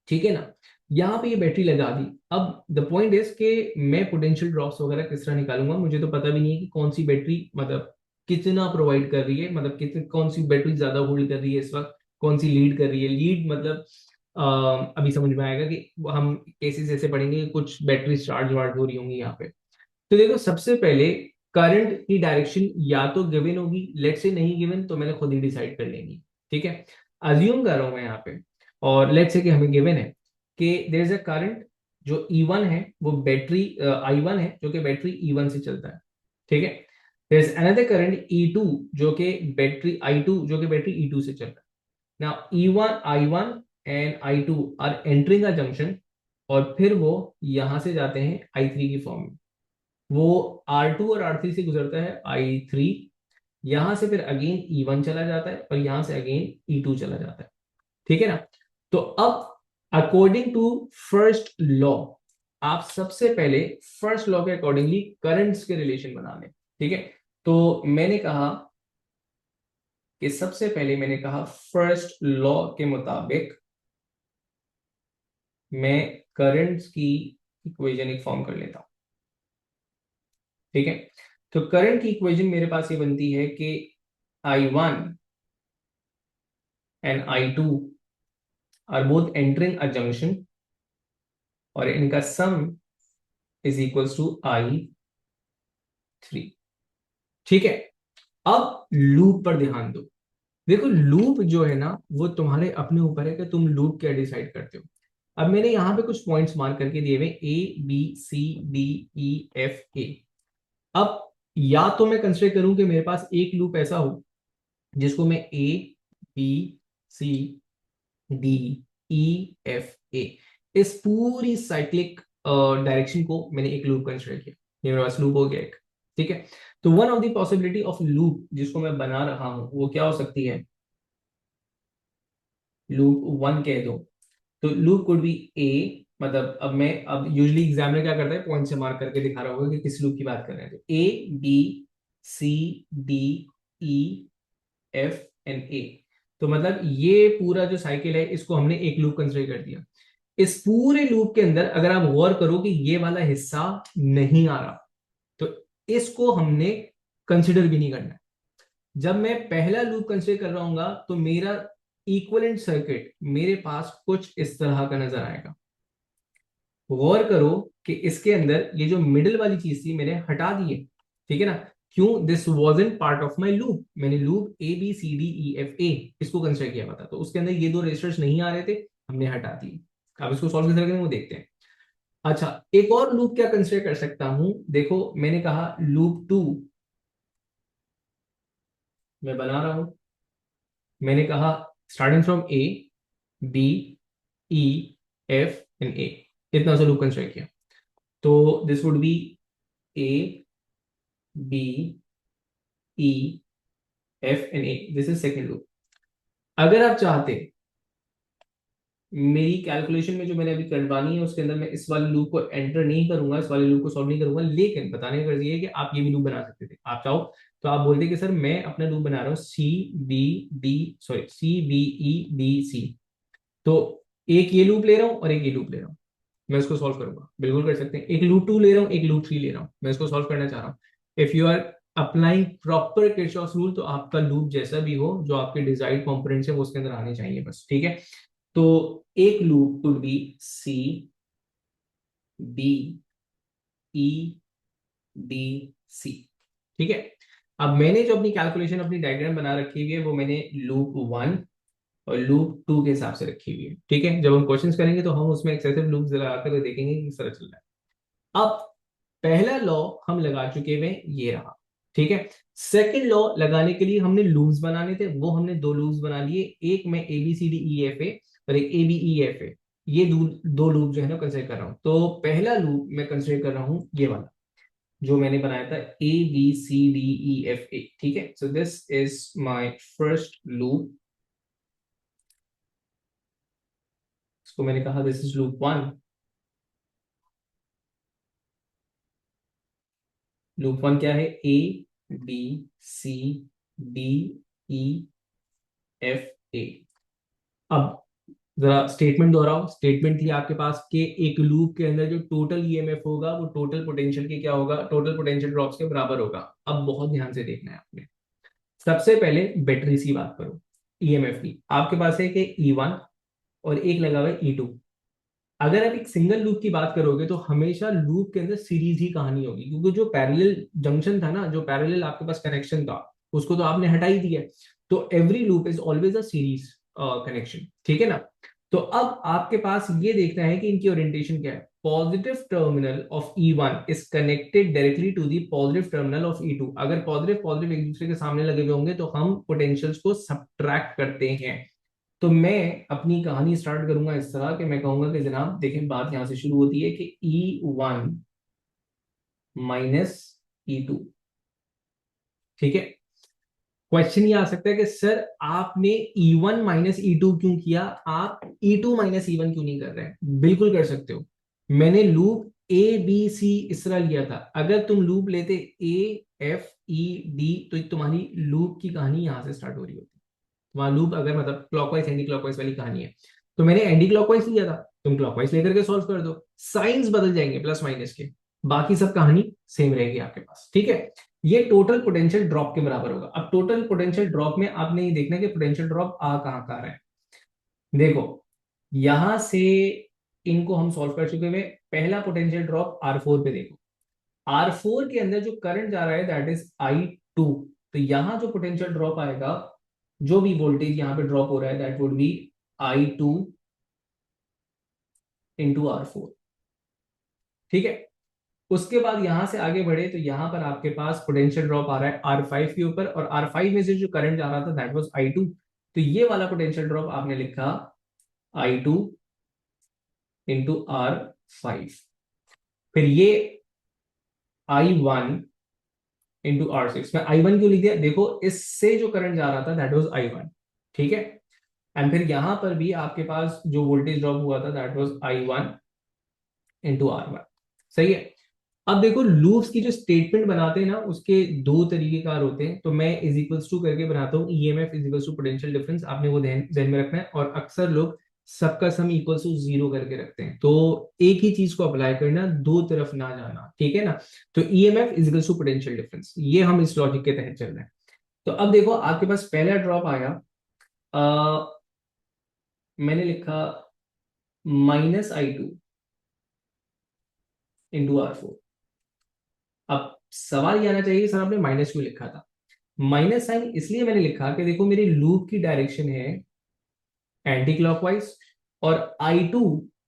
ठीक है ना, यहाँ पे ये बैटरी लगा दी. अब द पॉइंट इज कि मैं पोटेंशियल ड्रॉप्स वगैरह किस तरह निकालूंगा, मुझे तो पता भी नहीं है कि कौन सी बैटरी मतलब कितना प्रोवाइड कर रही है, मतलब कितनी कौन सी बैटरी ज्यादा होल्ड कर रही है इस वक्त, कौन सी लीड कर रही है. लीड मतलब अभी समझ में आएगा कि हम केसेस ऐसे पढ़ेंगे कि कुछ बैटरी चार्ज वार्ज हो रही होंगी यहाँ पे. तो देखो सबसे पहले करंट की डायरेक्शन या तो गिवन होगी, लेट से नहीं गिवन तो मैंने खुद ही डिसाइड कर लेंगी. ठीक है, अज्यूम कर रहा हूं मैं यहाँ पे, और लेट से कि हमें गिवन है कि देयर इज अ करंट जो E1 है वो बैटरी I1 है जो कि बैटरी E1 से चलता है. ठीक है, there is another current E2 जो कि बैटरी I2 जो कि बैटरी E2 से चल रहा है. Now E1 I1 and I2 are entering a junction और फिर वो यहां से जाते हैं I3 की फॉर्म में। वो R2 और R3 से गुजरता है I3, यहां से फिर अगेन E1 चला जाता है और यहां से अगेन E2 चला जाता है। ठीक है ना। तो अब अकॉर्डिंग टू फर्स्ट लॉ, आप सबसे पहले फर्स्ट लॉ के अकॉर्डिंगली करंट्स के रिलेशन बना लें। ठीक है। तो मैंने कहा कि सबसे पहले मैंने कहा फर्स्ट लॉ के मुताबिक मैं करंट्स की इक्वेशन एक फॉर्म कर लेता हूं। ठीक है। तो करंट की इक्वेशन मेरे पास ये बनती है कि I1 and I2 are both entering a junction और इनका सम इज इक्वल्स टू I3। ठीक है। अब लूप पर ध्यान दो। देखो लूप जो है ना वो तुम्हारे अपने ऊपर है कि तुम लूप क्या डिसाइड करते हो। अब मैंने यहां पे कुछ पॉइंट्स मार्क करके दिए हुए A B C D E F A। अब या तो मैं कंसिडर करूं कि मेरे पास एक लूप ऐसा हो जिसको मैं A B C D E F A इस पूरी साइक्लिक डायरेक्शन को मैंने एक लूप कंसिडर किया। ये मेरे पास लूप हो गया एक। ठीक है। तो one of the possibility of loop जिसको मैं बना रहा हूं वो क्या हो सकती है, लूप वन कह दो। तो लूप कुड बी ए, मतलब अब यूजली एग्जामिनर क्या करता है पॉइंट से मार्क करके दिखा रहा होगा कि किस लूप की बात कर रहे हैं। तो A B C D E F and A। तो मतलब ये पूरा जो साइकिल है इसको हमने एक लूप कंसिडर कर दिया। इस पूरे लूप के अंदर अगर आप गौर करो कि ये वाला हिस्सा नहीं आ रहा तो इसको हमने कंसिडर भी नहीं करना। जब मैं पहला लूप कंसिडर कर रहा हूँ तो मेरा इक्विवेलेंट सर्किट मेरे पास कुछ इस तरह का नजर आएगा। गौर करो कि इसके अंदर ये जो मिडिल वाली चीज थी मैंने हटा दी है। ठीक है ना। क्यों? This वॉजन part of my loop. मैंने लूप ABCDEFA इसको कंसिडर किया हुआ था, तो उसके अंदर ये दो रजिस्टर्स नहीं आ रहे थे, हमने हटा दिए। अब इसको सॉल्व कैसे करेंगे वो देखते हैं। अच्छा, एक और लूप क्या कंसिडर कर सकता हूं। देखो मैंने कहा लूप 2 मैं बना रहा हूं। मैंने कहा starting from A B E F and A, इतना सा लूप कंसिडर किया। तो this would be A B E F and A, this is second loop. अगर आप चाहते मेरी कैलकुलेशन में जो मैंने अभी करवानी है उसके अंदर मैं इस वाले लूप को एंटर नहीं करूंगा, इस वाले लूप को सॉल्व नहीं करूंगा, लेकिन बताने का ये है कि आप ये भी लूप बना सकते थे। आप चाहो तो आप बोलते कि सर मैं अपना लूप बना रहा हूँ C B E D C। तो एक ये लूप ले रहा हूँ और एक ये लूप ले रहा हूँ, मैं इसको सॉल्व करूंगा। बिल्कुल कर सकते हैं। एक लूप 2 ले रहा हूँ, एक लूप 3 ले रहा हूँ, मैं इसको सॉल्व करना चाह रहा हूँ। If you are applying proper Kirchhoff rule तो आपका लूप जैसा भी हो जो आपके डिजाइर्ड कंपोनेंट्स है वो उसके अंदर आने चाहिए बस। ठीक है। तो एक loop could be C B E D C। ठीक है। अब मैंने जो अपनी कैलकुलेशन अपनी डायग्राम बना रखी हुई है वो मैंने लूप 1 और लूप 2 के हिसाब से रखी हुई है। ठीक है। जब हम क्वेश्चंस करेंगे तो हम उसमें एक्सेसिव लूप लगाकर देखेंगे कि किस तरह चल रहा है। अब पहला लॉ हम लगा चुके हुए, ये रहा। ठीक है। सेकंड लॉ लगाने के लिए हमने लूप्स बनाने थे, वो हमने दो लूप्स बना लिए। एक मैं ABCDEFA और एक ABEFA, ये दो लूप जो है ना कंसिडर कर रहा हूं। तो पहला लूप मैं कंसिडर कर रहा हूं ये वाला जो मैंने बनाया था ABCDEFA। ठीक है। सो this is my first loop. इसको मैंने कहा दिस इज लूप 1। लूप 1 क्या है? ABCDEFA। अब जरा स्टेटमेंट दोहराओ। स्टेटमेंट थी आपके पास कि एक लूप के अंदर जो टोटल ईएमएफ होगा वो टोटल पोटेंशियल के क्या होगा, टोटल पोटेंशियल ड्रॉप्स के बराबर होगा। अब बहुत ध्यान से देखना है आपने। सबसे पहले बैटरी की बात करो। ईएमएफ की आपके पास है कि E1 और एक लगा हुआ है E2। अगर आप एक सिंगल लूप की बात करोगे तो हमेशा लूप के अंदर सीरीज ही कहानी होगी, क्योंकि जो पैरेलल जंक्शन था ना, जो पैरेलल आपके पास कनेक्शन था उसको तो आपने हटा ही दिया। तो every loop is always a series connection. ठीक है ना। तो अब आपके पास ये देखना है कि इनकी ओरिएंटेशन क्या है। Positive terminal of E1 is connected directly to the positive terminal of E2। अगर पॉजिटिव पॉजिटिव एक दूसरे के सामने लगे हुए होंगे तो हम पोटेंशियल्स को सब्ट्रैक्ट करते हैं। तो मैं अपनी कहानी स्टार्ट करूंगा इस तरह कि मैं कहूंगा कि जनाब देखें, बात यहां से शुरू होती है कि E1 माइनस E2। ठीक है, क्वेश्चन ये आ सकता है कि सर आपने E1 माइनस E2 क्यों किया, आप E2 माइनस E1 क्यों नहीं कर रहे हैं? बिल्कुल कर सकते हो। मैंने लूप ABC इस तरह लिया था। अगर तुम लूप लेते AFED तो तुम्हारी लूप की कहानी यहां से स्टार्ट हो रही होती। वहां लूप अगर मतलब क्लॉकवाइज एंटी क्लॉकवाइज वाली कहानी है, तो मैंने एंटी क्लॉकवाइज लिया था, तुम क्लॉकवाइज लेकर के सॉल्व कर दो, साइंस बदल जाएंगे प्लस माइनस के, बाकी सब कहानी सेम रहेगी आपके पास। ठीक है, ये टोटल पोटेंशियल ड्रॉप के बराबर होगा। अब टोटल पोटेंशियल ड्रॉप में आपने ये देखना कि पोटेंशियल ड्रॉप आ कहां का रहा है। देखो यहां से इनको हम सॉल्व कर चुके हुए। पहला पोटेंशियल ड्रॉप R4 पे देखो, R4 के अंदर जो करंट जा रहा है दैट इज I2। तो यहां जो पोटेंशियल ड्रॉप आएगा, जो भी वोल्टेज यहां पे ड्रॉप हो रहा है that would B I2 into R4। ठीक है, उसके बाद यहां से आगे बढ़े तो यहां पर आपके पास पोटेंशियल ड्रॉप आ रहा है R5 के ऊपर, और R5 में से जो करंट जा रहा था दैट वाज I2। तो ये वाला पोटेंशियल ड्रॉप आपने लिखा I2 इंटू R5। फिर ये I1 इंटू R6। मैं I1 क्यों लिख दिया, देखो इससे जो करंट जा रहा था दैट वाज I1। ठीक है, एंड फिर यहां पर भी आपके पास जो वोल्टेज ड्रॉप हुआ था that was I1 into R1। सही है। अब देखो लूप्स की जो स्टेटमेंट बनाते हैं ना, उसके दो तरीके कार होते हैं। तो मैं इज इक्वल्स टू करके बनाता हूँ EMF is equals to potential difference, आपने वो ध्यान में रखना है। और अक्सर लोग सबका सम इक्वल्स टू जीरो करके रखते हैं, तो एक ही चीज को अप्लाई करना, दो तरफ ना जाना। ठीक है ना। तो EMF is equals to potential difference, ये हम इस लॉजिक के तहत चल रहे हैं। तो अब देखो आपके पास पहला ड्रॉप आया, मैंने लिखा -I2 इंटू R4। अब सवाल ये आना चाहिए सर आपने माइनस क्यों लिखा था। माइनस साइन इसलिए मैंने लिखा कि देखो मेरी लूप की डायरेक्शन है एंटी क्लॉकवाइज, और I2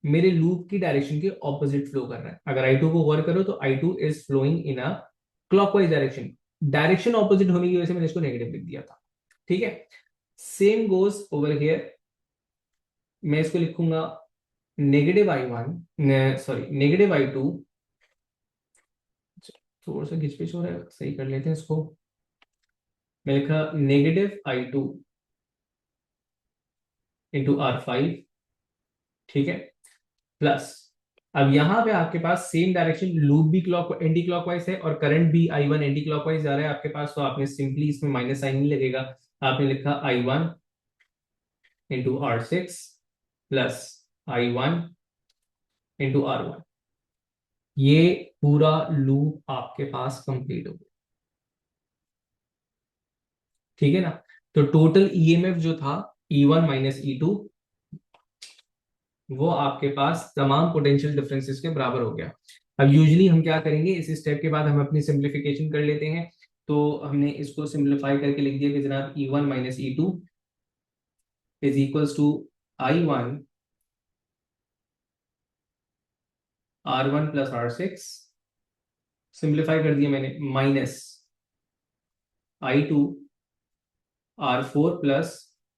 मेरे लूप की डायरेक्शन के ऑपोजिट फ्लो कर रहा है। अगर I2 को गौर करो तो I2 is flowing in a clockwise direction. Direction opposite होने की वजह से मैंने इसको नेगेटिव लिख दिया था। ठीक है, सेम गोज ओवर हियर। मैं इसको लिखूंगा -I1, सॉरी -I2। थोड़ा सा घिचपिच हो रहा है, सही कर लेते हैं इसको। मैं लिखा -I2 इंटू R5। ठीक है, प्लस अब यहां पे आपके पास सेम डायरेक्शन, लूप भी क्लॉक एंटी क्लॉकवाइज है और करंट भी I1 एंटी क्लॉकवाइज जा रहा है आपके पास, तो आपने सिंपली इसमें माइनस साइन नहीं लगेगा। आपने लिखा I1 into R6 plus I1 into R1। ये पूरा लूप आपके पास कंप्लीट हो गया। ठीक है ना। तो टोटल EMF जो था E1 माइनस E2, वो आपके पास तमाम पोटेंशियल डिफरेंसेस के बराबर हो गया। अब यूजुअली हम क्या करेंगे, इस स्टेप के बाद हम अपनी सिंप्लीफिकेशन कर लेते हैं। तो हमने इसको सिंप्लीफाई करके लिख दिया कि जनाब E1 minus E2 is equals to I1 R1 plus R6। Simplify कर दिया मैंने, minus I2 R4 plus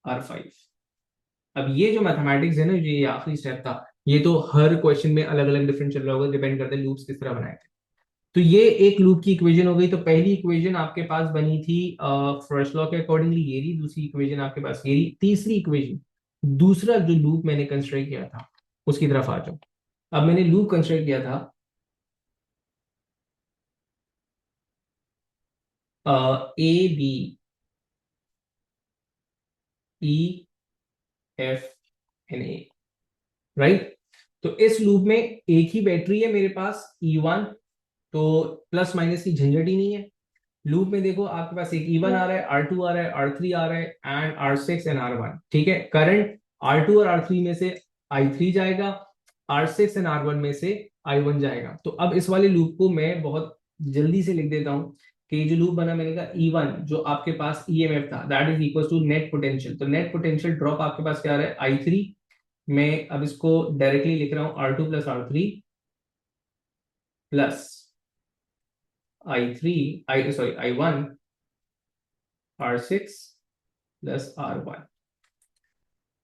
R5। अब ये जो मैथमेटिक्स है ना, ये आखिरी स्टेप था, ये तो हर क्वेश्चन में अलग अलग डिफरेंट चल रहा होगा, डिपेंड करता है लूप्स किस तरह बनाए थे। तो ये एक लूप की इक्वेशन हो गई। तो पहली इक्वेशन आपके पास बनी थी फर्स्ट लॉ के अकॉर्डिंगली, ये रही। दूसरी इक्वेशन आपके पास ये रही। तीसरी इक्वेशन, दूसरा जो लूप मैंने कंस्ट्रक्ट किया था उसकी तरफ आ जाओ। अब मैंने लूप कंस्ट्रक्ट किया था A B E F N A, right. तो इस लूप में एक ही बैटरी है मेरे पास E1, तो प्लस माइनस की झंझट ही नहीं है। लूप में देखो आपके पास एक E1 आ रहा है, R2 आ रहा है, R3 आ रहा है एंड R6 एंड R1। ठीक है, करंट R2 और R3 में से I3 जाएगा, R6 एंड R1 में से I1 जाएगा। तो अब इस वाले लूप को मैं बहुत जल्दी से लिख देता हूं कि ये जो लूप बना मैंने कहा E1 जो आपके पास EMF था that is equal to net potential. तो नेट पोटेंशियल ड्रॉप आपके पास क्या आ रहा है I3। मैं अब इसको डायरेक्टली लिख रहा हूं R2 plus R3 plus I3 आई sorry I1 R6 plus R1।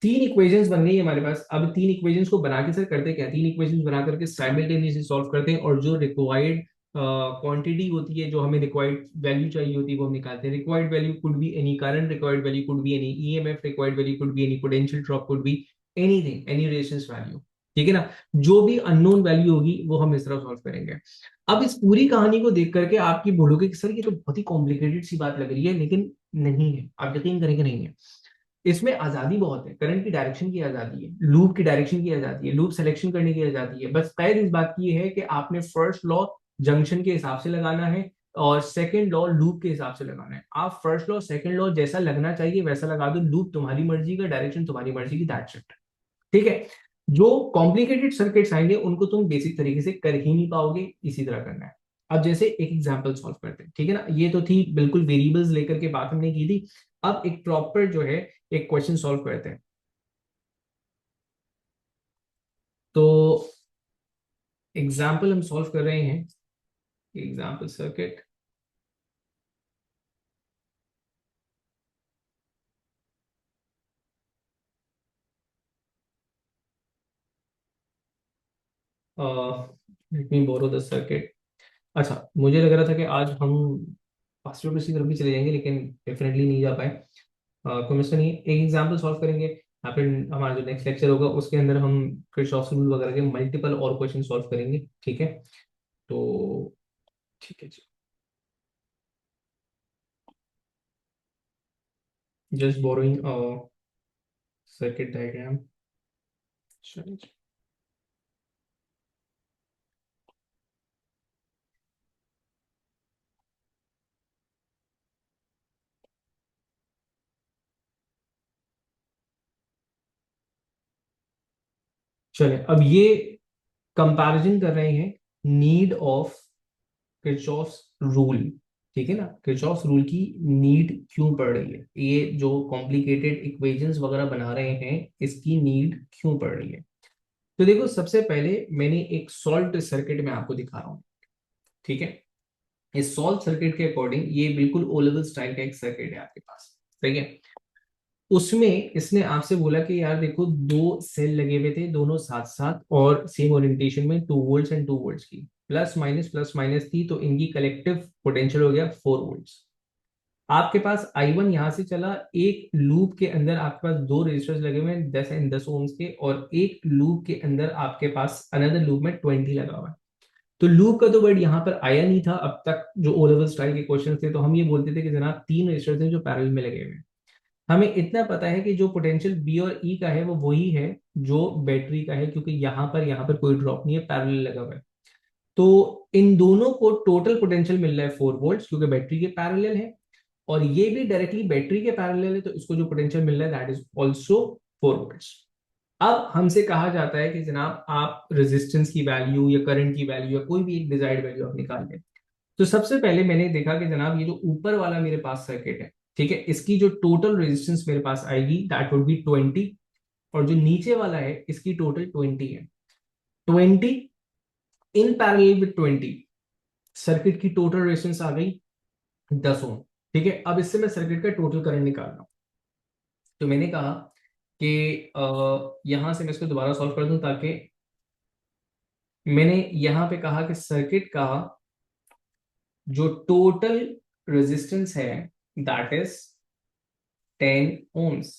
तीन इक्वेशंस बन गई हमारे पास। अब तीन इक्वेशंस को बना के सर करते क्या, तीन इक्वेशंस बना करके साइमल्टेनियसली सॉल्व करते हैं, और जो रिक्वायर्ड क्वांटिटी होती है, जो हमें रिक्वायर्ड वैल्यू चाहिए होती है, वो हम निकालते हैं। Required value could be any current, required value could be any EMF, required value could be any potential drop, could be anything, any resistance value. ठीक है ना, जो भी अननोन वैल्यू होगी वो हम इस तरह सॉल्व करेंगे। अब इस पूरी कहानी को देख करके आपकी बोलोगे कि सर ये तो बहुत ही कॉम्प्लिकेटेड सी बात लग रही है, लेकिन नहीं है, आप यकीन करेंगे नहीं है। इसमें आजादी बहुत है, करंट की डायरेक्शन की आजादी है, लूप की डायरेक्शन की आजादी है, लूप सिलेक्शन करने की आजादी है। बस कैद इस बात की है कि आपने फर्स्ट लॉ जंक्शन के हिसाब से लगाना है और सेकंड लॉ लूप के हिसाब से लगाना है। आप फर्स्ट लॉ सेकंड लॉ जैसा लगना चाहिए वैसा लगा दो, लूप तुम्हारी मर्जी का, डायरेक्शन तुम्हारी मर्जी की, दैट्स इट। ठीक है, जो कॉम्प्लिकेटेड सर्किट्स आएंगे उनको तुम बेसिक तरीके से कर ही नहीं पाओगे, इसी तरह करना है। अब जैसे एक एग्जांपल सॉल्व करते हैं, ठीक है ना, ये तो थी बिल्कुल वेरिएबल्स लेकर के बात हमने की थी। अब एक प्रॉपर जो है एक क्वेश्चन सॉल्व करते हैं। तो एग्जाम्पल हम सॉल्व कर रहे हैं, example circuit. Let me borrow the circuit. अच्छा, मुझे लग रहा था कि आज हम फास्टर की तरफ भी चले जाएंगे, लेकिन डेफिनेटली नहीं जा पाए। कोई मसला नहीं है, एक एग्जाम्पल सॉल्व करेंगे। यहाँ पे हमारा जो नेक्स्ट लेक्चर होगा उसके अंदर हम किरचॉफ रूल वगैरह के मल्टीपल और क्वेश्चन सॉल्व करेंगे। ठीक है, तो ठीक है जी, जस्ट बोरोइंग सर्किट डायग्राम। चलिए, चलिए अब ये कंपैरिजन कर रहे हैं नीड ऑफ किरचॉफ्स रूल। ठीक है ना, किरचॉफ्स रूल की नीड क्यों पड़ रही है, ये जो कॉम्प्लिकेटेड इक्वेशंस वगैरह बना रहे हैं इसकी नीड क्यों पड़ रही है। तो देखो, सबसे पहले मैंने एक सॉल्ट सर्किट में आपको दिखा रहा हूँ। ठीक है, इस सॉल्ट सर्किट के अकॉर्डिंग ये बिल्कुल ओ लेवल स्टाइल का एक सर्किट है आपके पास। ठीक है, उसमें इसने आपसे बोला कि यार देखो, दो सेल लगे हुए थे दोनों साथ साथ और सेम ओरिएंटेशन में, 2 वोल्ट्स एंड 2 वोल्ट्स की, प्लस माइनस थी, तो इनकी कलेक्टिव पोटेंशियल हो गया 4 वोल्ट्स। आपके पास I1 यहां से चला, एक लूप के अंदर आपके पास दो रेजिस्टर्स लगे हुए हैं 10 एंड 10 ओम्स के, और एक लूप के अंदर आपके पास अनदर लूप में 20 लगा हुआ है। तो लूप का तो वर्ड यहाँ पर आया नहीं था अब तक, जो ओ लेवल स्टाइल के क्वेश्चन थे, तो हम ये बोलते थे कि जनाब तीन रेजिस्टर्स हैं जो पैरेलल में लगे हुए हैं। हमें इतना पता है कि जो पोटेंशियल बी और ई का है वो वही है जो बैटरी का है, क्योंकि यहाँ पर कोई ड्रॉप नहीं है, पैरेलल लगा हुआ है। तो इन दोनों को टोटल पोटेंशियल मिल रहा है 4 वोल्ट्स, क्योंकि बैटरी के पैरेलल है, और ये भी डायरेक्टली बैटरी के पैरेलल है, तो इसको जो पोटेंशियल मिल रहा है दैट इज ऑल्सो 4 वोल्ट्स। अब हमसे कहा जाता है कि जनाब आप रेजिस्टेंस की वैल्यू या करंट की वैल्यू या कोई भी एक डिजायर्ड वैल्यू आप निकाल लें। तो सबसे पहले मैंने देखा कि जनाब ये जो ऊपर वाला मेरे पास सर्किट है, ठीक है, इसकी जो टोटल रेजिस्टेंस मेरे पास आएगी दैट वुड बी 20, और जो नीचे वाला है इसकी टोटल 20 है। 20 इन पैरेलल विद 20, सर्किट की टोटल रेजिस्टेंस आ गई 10 ओम। ठीक है, अब इससे मैं सर्किट का टोटल करंट निकाल रहा हूं। तो मैंने कहा कि यहां से मैं इसको दोबारा सॉल्व कर दूं, ताकि मैंने यहां पे कहा कि सर्किट का जो टोटल रेजिस्टेंस है दैट इज 10 ओम्स।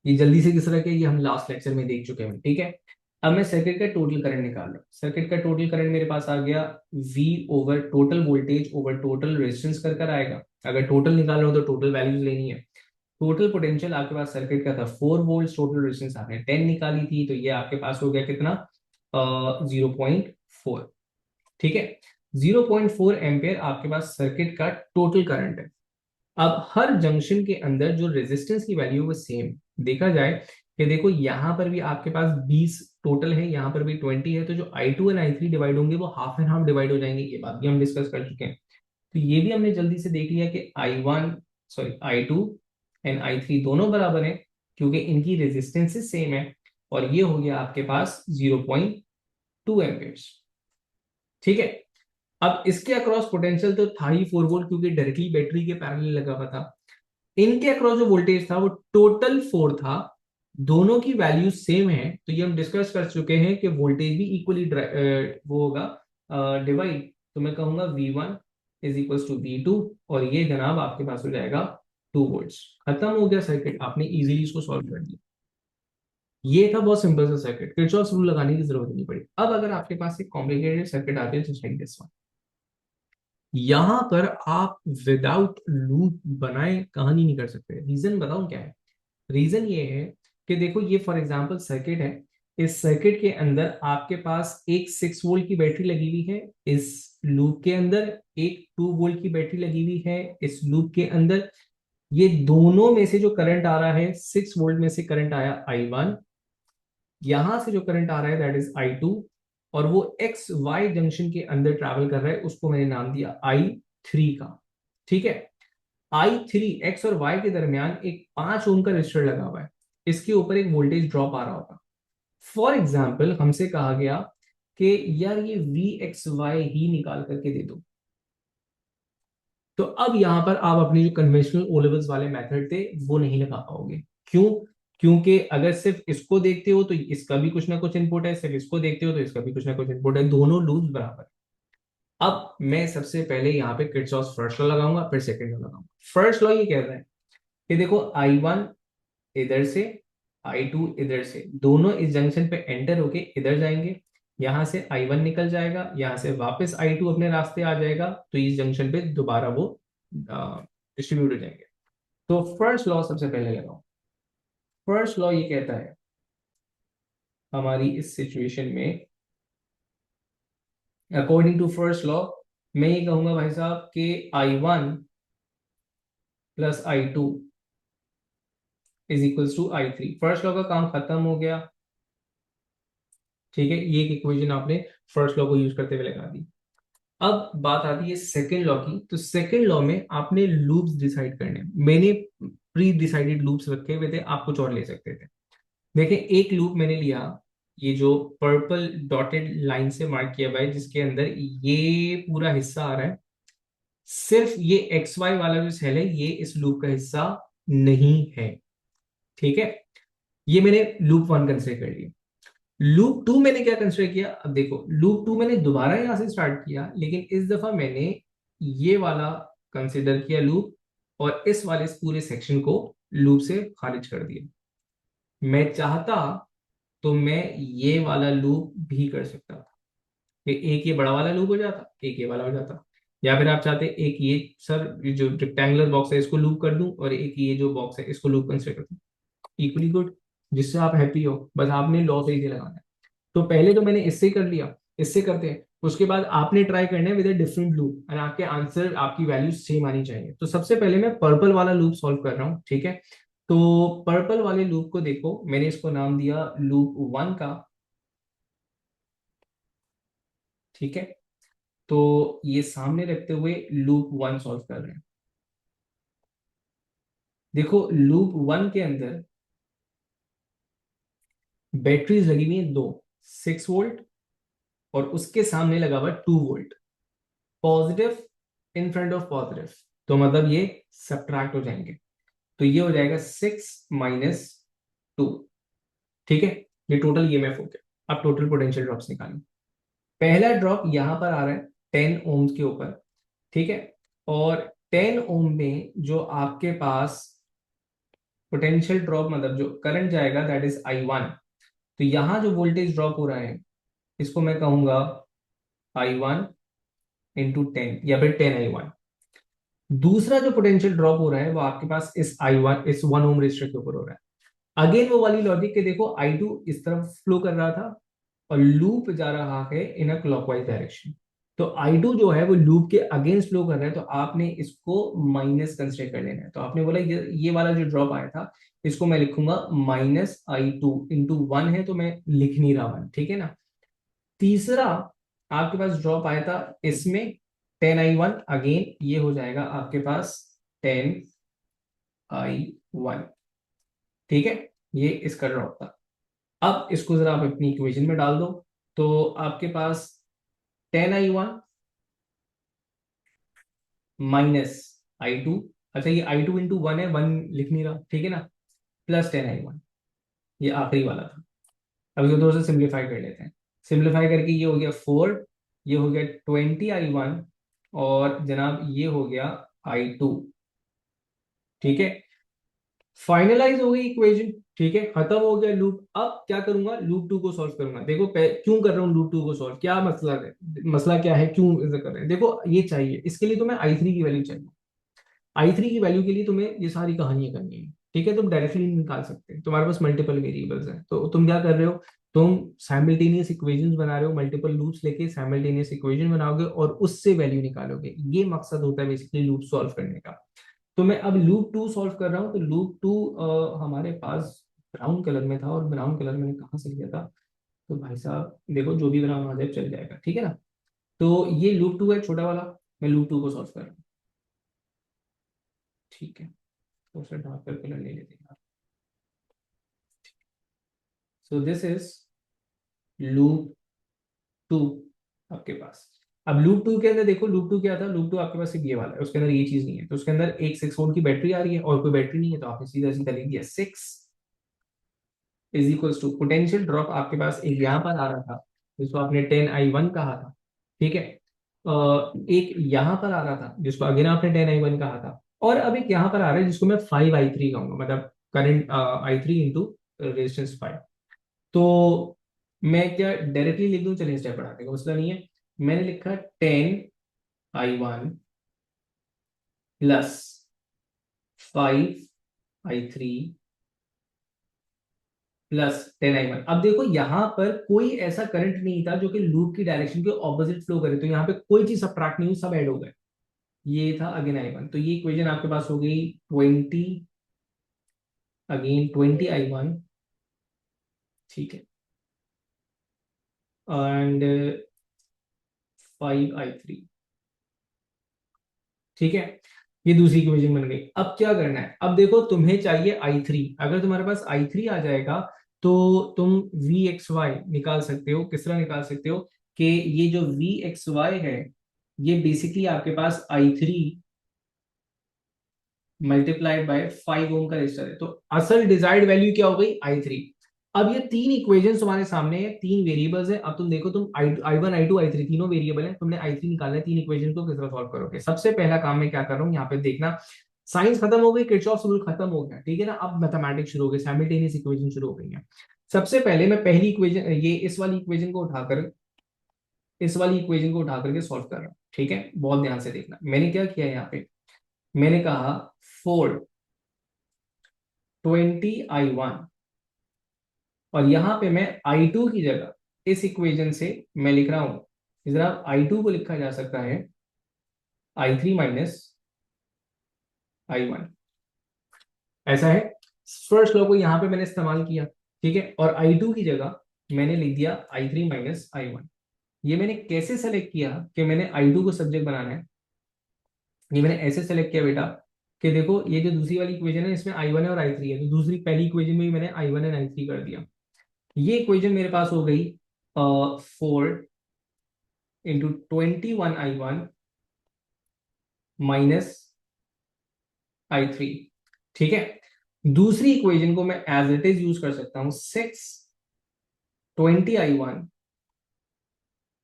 ये जल्दी से किस तरह के, ये हम लास्ट लेक्चर में देख चुके हैं। ठीक है, अब मैं सर्किट का टोटल करंट निकाल रहा हूं। सर्किट का टोटल करंट मेरे पास आ गया V over total voltage over total resistance कर कर आएगा। अगर टोटल निकाल रहा हूं तो टोटल वैल्यूज लेनी है। टोटल पोटेंशियल आपके पास सर्किट का था 4 वोल्ट, टोटल रेजिस्टेंस आपने 10 निकाली थी, तो ये आपके पास हो गया कितना, 0.4। ठीक है, 0.4 एम्पियर आपके पास सर्किट का टोटल करंट है। अब हर जंक्शन के अंदर जो रेजिस्टेंस की वैल्यू वो सेम देखा जाए, कि देखो यहां पर भी आपके पास 20 टोटल है, यहां पर भी 20 है, तो जो I2 एंड I3 डिवाइड होंगे वो हाफ एंड हाफ डिवाइड हो जाएंगे, ये बात भी हम डिस्कस कर चुके हैं। तो ये भी हमने जल्दी से देख लिया कि I2 एंड I3 दोनों बराबर हैं, क्योंकि इनकी रेजिस्टेंसेस सेम है, और ये हो गया आपके पास 0.2 एम्पियर्स। ठीक है, अब इसके अक्रॉस पोटेंशियल तो था ही 4 वोल्ट, क्योंकि डायरेक्टली बैटरी के पैरेलल लगा हुआ था। इनके अक्रॉस जो वोल्टेज था वो टोटल 4 था, दोनों की वैल्यू सेम है, तो ये हम डिस्कस कर चुके हैं कि वोल्टेज भी इक्वली वो होगा डिवाइड। तो मैं कहूंगा V1 is equal to V2, और ये जनाब आपके पास हो जाएगा 2 वोल्ट्स। खत्म हो गया सर्किट, आपने इजीली इसको सॉल्व कर दिया। ये था बहुत सिंपल सा सर्किट, किरचॉफ रूल लगाने की जरूरत नहीं पड़ी। अब अगर आपके पास एक कॉम्प्लिकेटेड सर्किट आती है जस्ट लाइक दिस वन, यहां पर आप विदाउट लूप बनाए कहानी नहीं कर सकते। रीजन बताऊं क्या है? रीजन ये है कि देखो, ये फॉर एग्जांपल सर्किट है। इस सर्किट के अंदर आपके पास एक 6 वोल्ट की बैटरी लगी हुई है, इस लूप के अंदर एक 2 वोल्ट की बैटरी लगी हुई है इस लूप के अंदर। ये दोनों में से जो करंट आ रहा है, 6 वोल्ट में से करंट आया I1, यहां से जो करंट आ रहा है दैट इज I2, और वो एक्स वाई जंक्शन के अंदर ट्रैवल कर रहा है, उसको मैंने नाम दिया I3 का। ठीक है, I3 एक्स और वाई के दरमियान एक 5 ओम का रजिस्टर लगा हुआ है, इसके ऊपर एक वोल्टेज ड्रॉप आ रहा होगा। फॉर एग्जाम्पल हमसे कहा गया कि यार ये वी एक्स वाई ही निकाल करके दे दो। तो अब यहां पर आप अपने जो कन्वेंशनल ओ लेवल्स वाले मेथड थे वो नहीं लगा पाओगे। क्यों? क्योंकि अगर सिर्फ इसको देखते हो तो इसका भी कुछ ना कुछ इनपुट है, सिर्फ इसको देखते हो तो इसका भी कुछ ना कुछ इनपुट है, दोनों लूप्स बराबर है। अब मैं सबसे पहले यहाँ पे किरचॉफ फर्स्ट लॉ लगाऊंगा, फिर सेकंड लॉ लगाऊंगा। फर्स्ट लॉ ये कह रहा है कि देखो I1 इधर से, I2 इधर से, दोनों इस जंक्शन पे एंटर होके इधर जाएंगे। यहां से I1 निकल जाएगा, यहां से वापस I2 अपने रास्ते आ जाएगा, तो इस जंक्शन पे दोबारा वो डिस्ट्रीब्यूट हो जाएंगे। तो फर्स्ट लॉ सबसे पहले लगाओ। फर्स्ट लॉ ये कहता है हमारी इस सिचुएशन में, अकॉर्डिंग टू फर्स्ट लॉ, मैं ये कहूंगा भाई साहब कि I1 plus I2 is equals to I3। First law का काम खत्म हो गया। ठीक है, ये एक इक्वेशन आपने फर्स्ट लॉ को यूज करते हुए लगा दी। अब बात आती है सेकेंड लॉ की। तो सेकेंड लॉ में आपने लूप्स डिसाइड करने हैं। मैंने प्री डिसाइडेड लूप्स रखे हुए थे, आप कुछ और ले सकते थे। देखिए, एक लूप मैंने लिया, ये जो पर्पल डॉटेड लाइन से मार्क किया हुआ है, जिसके अंदर ये पूरा हिस्सा आ रहा है, सिर्फ ये एक्स वाई वाला जो सेल है ये इस लूप का हिस्सा नहीं है। ठीक है, ये मैंने लूप 1 कंसिडर कर लिया। लूप 2 मैंने क्या कंसिडर किया? अब देखो, लूप 2 मैंने दोबारा यहां से स्टार्ट किया, लेकिन इस दफा मैंने ये वाला कंसिडर किया लूप, और इस वाले इस पूरे सेक्शन को लूप से खारिज कर दिया। मैं चाहता तो मैं ये वाला लूप भी कर सकता था कि एक ये बड़ा वाला लूप हो जाता, एक ये वाला हो जाता। या फिर आप चाहते एक ये, सर ये जो रेक्टेंगुलर बॉक्स है इसको लूप कर दूं, और एक ये जो बॉक्स है इसको लूप कंसिडर कर दूं, इक्वली गुड। जिससे आप हैप्पी हो, बस आपने लॉ सही से लगाना है। तो पहले तो मैंने इससे कर लिया, इससे करते हैं, उसके बाद आपने ट्राई करना है विद अ डिफरेंट लूप, और आपके आंसर, आपकी वैल्यू सेम आनी चाहिए। तो सबसे पहले मैं पर्पल वाला लूप सॉल्व कर रहा हूँ। ठीक है, तो पर्पल वाले लूप को देखो, मैंने इसको नाम दिया लूप 1 का। ठीक है, तो ये सामने रखते हुए लूप 1 सॉल्व कर रहे हैं। देखो, लूप 1 के अंदर बैटरीज लगी हुई है दो, 6 वोल्ट, और उसके सामने लगा हुआ 2 volt, positive in front of positive. तो मतलब ये सब्ट्रैक्ट हो जाएंगे, तो ये हो जाएगा 6 - 2। ठीक है, ये टोटल ईएमएफ हो गया। अब टोटल पोटेंशियल ड्रॉप्स निकालें। पहला ड्रॉप यहां पर आ रहा है 10 ओम्स के ऊपर। ठीक है, और 10 ओम में जो आपके पास पोटेंशियल ड्रॉप, मतलब जो करंट जाएगा दैट इज I1। तो यहां जो वोल्टेज ड्रॉप हो रहा है, इसको मैं कहूंगा I1 × 10, या फिर 10I1। दूसरा जो पोटेंशियल ड्रॉप हो रहा है वो आपके पास इस I1, इस 1 ओम रेजिस्टर के ऊपर हो रहा है। अगेन वो वाली लॉजिक के देखो, I2 इस तरफ फ्लो कर रहा था, और लूप जा रहा है इन अ क्लॉकवाइज डायरेक्शन। तो I2 जो है वो लूप के अगेंस्ट फ्लो कर रहा है, तो आपने इसको माइनस कंसिडर कर लेना है। तो आपने बोला ये वाला जो ड्रॉप आया था, इसको मैं लिखूंगा -I2 × 1 है, तो मैं लिख नहीं रहा 1। ठीक है ना। तीसरा आपके पास ड्रॉप आया था इसमें 10I1, अगेन ये हो जाएगा आपके पास 10I1। ठीक है, ये इसका ड्रॉप था। अब इसको जरा आप अपनी इक्वेशन में डाल दो, तो आपके पास 10I1 -I2, अच्छा ये I2 × 1 है, 1 लिख नहीं रहा, ठीक है ना, प्लस 10I1। ये आखिरी वाला था। अब इसको थोड़ा सा सिंप्लीफाई कर लेते हैं। सिंप्लीफाई करके ये हो गया 4, ये हो गया 20i1, और जनाब ये हो गया i2। ठीक है, फाइनलाइज हो गई इक्वेशन। ठीक है, खत्म हो गया लूप। अब क्या करूंगा, लूप टू को सॉल्व करूंगा। देखो क्यों कर रहा हूँ लूप टू को सॉल्व, क्या मसला है, मसला क्या है, क्यों ऐसा कर रहे हैं। देखो ये चाहिए, इसके लिए तुम्हें i3 की वैल्यू चाहिए। i3 की वैल्यू के लिए तुम्हें ये सारी कहानियां करनी है। ठीक है, तुम डायरेक्टली निकाल सकते हैं, तुम्हारे पास मल्टीपल वेरिएबल्स हैं, तो तुम क्या कर रहे हो, तुम साइमल्टेनियस इक्वेशंस बना रहे हो, मल्टीपल लूप्स लेके साइमल्टेनियस इक्वेशन बनाओगे और उससे वैल्यू निकालोगे। ये मकसद होता है बेसिकली लूप सॉल्व करने का। तो मैं अब लूप टू सॉल्व कर रहा हूँ। तो लूप टू हमारे पास ब्राउन कलर में था, और ब्राउन कलर मैंने कहाँ से लिया था, तो भाई साहब देखो जो भी ब्राउन आ जाए चल जाएगा, ठीक है ना। तो ये लूप टू है छोटा वाला, मैं लूप टू को सॉल्व कर रहा हूँ। ठीक है, तो उसे डार्क कलर ले लेते हैं। So this is loop two आपके पास। अब लूप टू के अंदर देखो, लूप टू क्या था, लूप टू आपके पास सिर्फ ये वाला है, उसके अंदर ये चीज नहीं है। तो उसके अंदर एक 6 वोल्ट की बैटरी आ रही है और कोई बैटरी नहीं है, तो आपने सीधा सीधा लिख दिया 6 is equals to potential drop आपके पास एक यहाँ पर आ रहा था जिसको आपने 10i1 कहा था। ठीक है, एक यहाँ पर आ रहा था जिसको अगेन आपने 10i1 कहा था, और अब एक यहाँ पर आ रहा है जिसको मैं 5i3 कहूंगा, मतलब करंट i3 इंटू रेजिस्टेंस 5। तो मैं क्या डायरेक्टली लिख दूं, चलिए स्टेप बढ़ाने का मसला नहीं है। मैंने लिखा 10i1 plus 5i3 plus 10i1। अब देखो यहाँ पर कोई ऐसा करंट नहीं था जो कि लूप की डायरेक्शन के ऑपोजिट फ्लो करे, तो यहाँ पे कोई चीज सब्ट्रैक्ट नहीं हुई, सब ऐड हो गए। ये था अगेन i1, तो ये इक्वेशन आपके पास हो गई 20, अगेन 20i1। ठीक है, एंड 5i3। ठीक है, ये दूसरी इक्वेशन बन गई। अब क्या करना है, अब देखो तुम्हें चाहिए i3। अगर तुम्हारे पास i3 आ जाएगा तो तुम vxy निकाल सकते हो। किस तरह निकाल सकते हो कि ये जो vxy है ये बेसिकली आपके पास i3 मल्टीप्लाइड बाय 5 ओम का रेजिस्टर है। तो असल डिजायर्ड वैल्यू क्या हो गई, i3। अब ये तीन इक्वेशन तुम्हारे सामने है, तीन वेरिएबल्स है। अब तुम देखो, तुम i1 i2 i3 तीनों वेरिएबल है, तुमने i3 निकालना है। तीन इक्वेशन को किस तरह सॉल्व करोगे। सबसे पहला काम मैं क्या कर रहा हूँ, यहाँ पे देखना, साइंस खत्म हो गई, किरचॉफ रूल खत्म हो गया, ठीक है ना। अब मैथमेटिक्स शुरू हो गई, साइमल्टेनियस इक्वेशन शुरू हो गई है। सबसे पहले मैं पहली इक्वेशन, ये इस वाली इक्वेशन को उठाकर, इस वाली इक्वेशन को उठा करके सॉल्व कर रहा हूँ। ठीक है, बहुत ध्यान से देखना मैंने क्या किया यहाँ पे। मैंने कहा 4 20i1, और यहां पे मैं i2 की जगह इस इक्वेशन से मैं लिख रहा हूं, जरा i2 को लिखा जा सकता है i3 माइनस i1। ऐसा है, फर्स्ट लॉ को यहां पे मैंने इस्तेमाल किया। ठीक है, और i2 की जगह मैंने लिख दिया i3 माइनस i1। ये मैंने कैसे सेलेक्ट किया कि मैंने i2 को सब्जेक्ट बनाना है। ये मैंने ऐसे सेलेक्ट किया बेटा कि देखो ये जो दूसरी वाली इक्वेशन है इसमें i1 है और i3 है, तो दूसरी पहली इक्वेशन में भी मैंने i1 एंड i3 कर दिया। ये इक्वेशन मेरे पास हो गई 4 into 21i1 माइनस i3। ठीक है, दूसरी इक्वेशन को मैं एज इट इज यूज कर सकता हूं, 6 20i1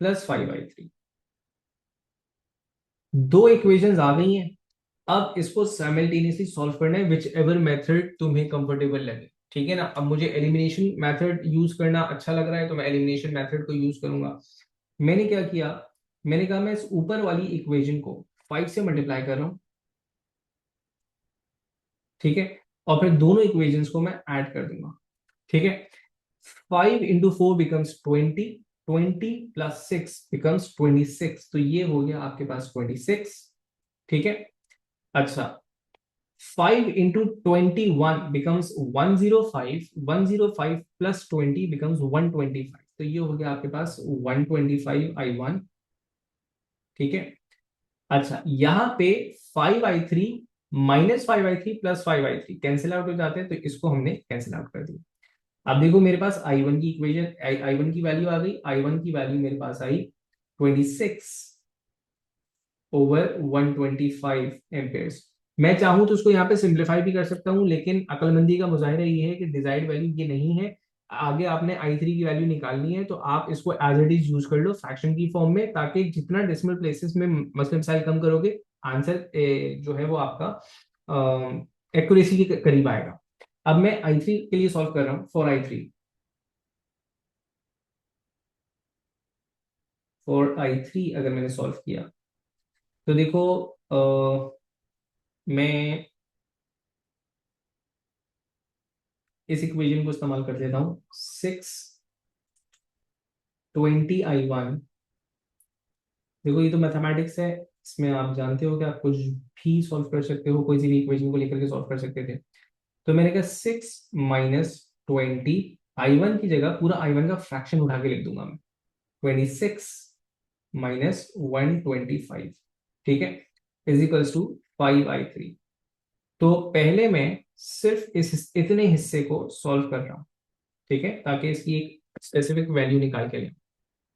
प्लस 5i3। दो इक्वेशंस आ गई हैं। अब इसको साइमल्टेनियसली सॉल्व करना है, विच एवर मेथड तुम्हें कंफर्टेबल लगे। ठीक है ना, अब मुझे एलिमिनेशन मेथड यूज करना अच्छा लग रहा है, तो मैं एलिमिनेशन मेथड को यूज करूंगा। मैंने क्या किया, मैंने कहा मैं इस ऊपर वाली इक्वेशन को 5 से मल्टीप्लाई कर रहा हूं। ठीक है, और फिर दोनों इक्वेशंस को मैं ऐड कर दूंगा। ठीक है, 5 into 4 becomes 20, 20 प्लस 6 becomes 26, तो ये हो गया आपके पास 26। ठीक है, अच्छा, 5 into 21 becomes 105, 105 प्लस 20 becomes 125, तो ये हो गया आपके पास 125i1। ठीक है, अच्छा यहाँ पे 5i3 minus 5i3 plus 5i3 cancel out हो जाते हैं, तो इसको हमने कैंसिल आउट कर दिया। अब देखो मेरे पास i1 की इक्वेशन, i1 की वैल्यू आ गई। i1 की वैल्यू मेरे पास आई 26 ओवर 125 एम्पेयर्स। मैं चाहूं तो उसको यहाँ पे सिंप्लीफाई भी कर सकता हूँ, लेकिन अकलमंदी का मुजाहिरा ये है कि डिजायर्ड वैल्यू ये नहीं है। आगे आपने आई थ्री की वैल्यू निकालनी है तो आप इसको एज इट इज यूज कर लो फ्रैक्शन की फॉर्म में, ताकि जितना डेसिमल प्लेसेस में मसलन मिसाइल कम करोगे, आंसर जो है वो आपका एक्यूरेसी के करीब आएगा। अब मैं आई थ्री के लिए सॉल्व कर रहा हूँ। फॉर आई थ्री अगर मैंने सॉल्व किया तो देखो, मैं इस इक्वेशन को इस्तेमाल कर लेता हूँ। 620 I1, देखो ये तो मैथमेटिक्स है, इसमें आप जानते हो कि आप कुछ भी सॉल्व कर सकते हो, कोई सी भी इक्वेशन को लेकर के सॉल्व कर सकते थे। तो मैंने कहा 6 - 20, I1 की जगह पूरा I1 का फ्रैक्शन उठा के लिख दूंगा मैं। 26 - 125, ठीक है, इजिकल्स टू 5I3। तो पहले मैं सिर्फ इस इतने हिस्से को सॉल्व कर रहा हूँ, ठीक है, ताकि इसकी एक स्पेसिफिक वैल्यू निकाल के लें।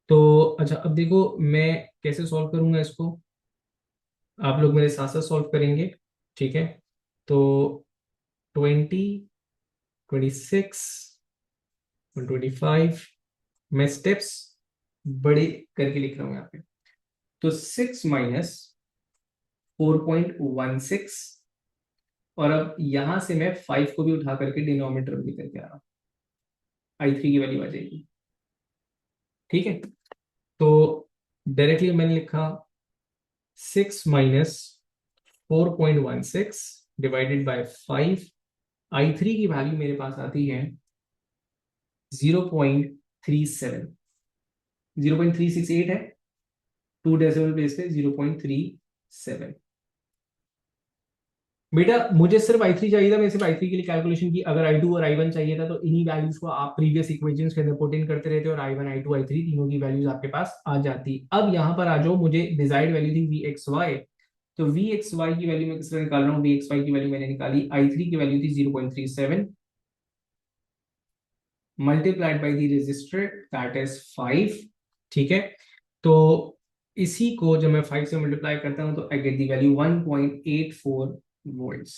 तो अच्छा, अब देखो मैं कैसे सॉल्व करूंगा इसको, आप लोग मेरे साथ साथ सॉल्व करेंगे, ठीक है। तो 20, 26, 125, मैं स्टेप्स बड़े करके लिख रहा हूं यहाँ पे। तो 6 - 4.16, और अब यहां से मैं 5 को भी उठा करके डिनोमिनेटर में लेकर के आ रहा हूँ, आई थ्री की वैल्यू आ जाएगी, ठीक है। तो डायरेक्टली मैंने लिखा 6 - 4.16 डिवाइडेड बाय 5। आई थ्री की वैल्यू मेरे पास आती है 0.37, 0.368 है, 2 डेसिमल प्लेस पे 0.37। बेटा मुझे सिर्फ आई थ्री चाहिए था, मैं सिर्फ आई थ्री के लिए कैलकुलेशन की। अगर आई टू और आई वन चाहिए था तो इन्हीं वैल्यूज को आप प्रीवियस इक्वेशंस के अंदर पुट इन करते रहते और I one I two I three तीनों की वैल्यूज आपके पास आ जाती। अब यहाँ पर आ जाओ, मुझे डिजायर्ड वैल्यू थी वी एक्स वाई, तो वी एक्स वाई की वैल्यू मैं किस तरह निकाल रहा हूँ, वी एक्स वाई की वैल्यू मैंने निकाली, आई थ्री की वैल्यू थी 0.37 multiplied by the resistor that is 5, ठीक है। तो इसी को जब मैं 5 से मल्टीप्लाई करता हूं तो I get the value 1.84 volts.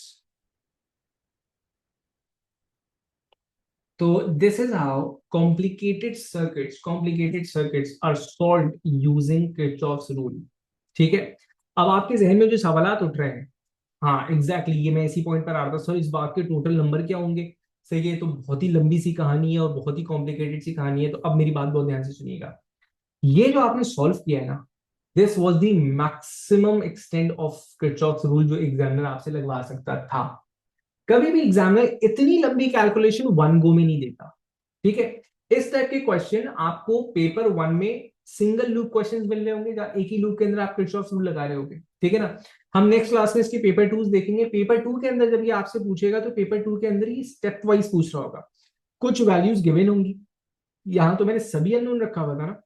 तो this is how complicated circuits are solved using Kirchhoff's rule, ठीक है। अब आपके जहन में जो सवालात उठ रहे हैं, हाँ एग्जैक्टली ये मैं इसी पॉइंट पर आ रहा था सर, इस बात के टोटल नंबर क्या होंगे। सही है, तो बहुत ही लंबी सी कहानी है और बहुत ही कॉम्प्लिकेटेड सी कहानी है, तो अब मेरी बात बहुत ध्यान से सुनिएगा। ये जो आपने सॉल्व किया है ना, this was the maximum extend of Kirchhoff's rule जो एग्जामिनर आपसे लगवा सकता था। कभी भी एग्जामिनर इतनी लंबी कैलकुलेशन वन गो में नहीं देता, ठीक है। इस टाइप के क्वेश्चन आपको पेपर वन में सिंगल लूप क्वेश्चंस मिल रहे होंगे, जहां एक ही लूप के अंदर आप किरचॉफ रूल लगा रहे होंगे, ठीक है ना। हम नेक्स्ट क्लास में इसके पेपर टूज देखेंगे। पेपर टू के अंदर जब ये आपसे पूछेगा तो पेपर टू के अंदर ही स्टेप वाइज पूछ रहा होगा, कुछ वैल्यूज गिवन होंगी। यहां तो मैंने सभी अननोन रखा हुआ था ना,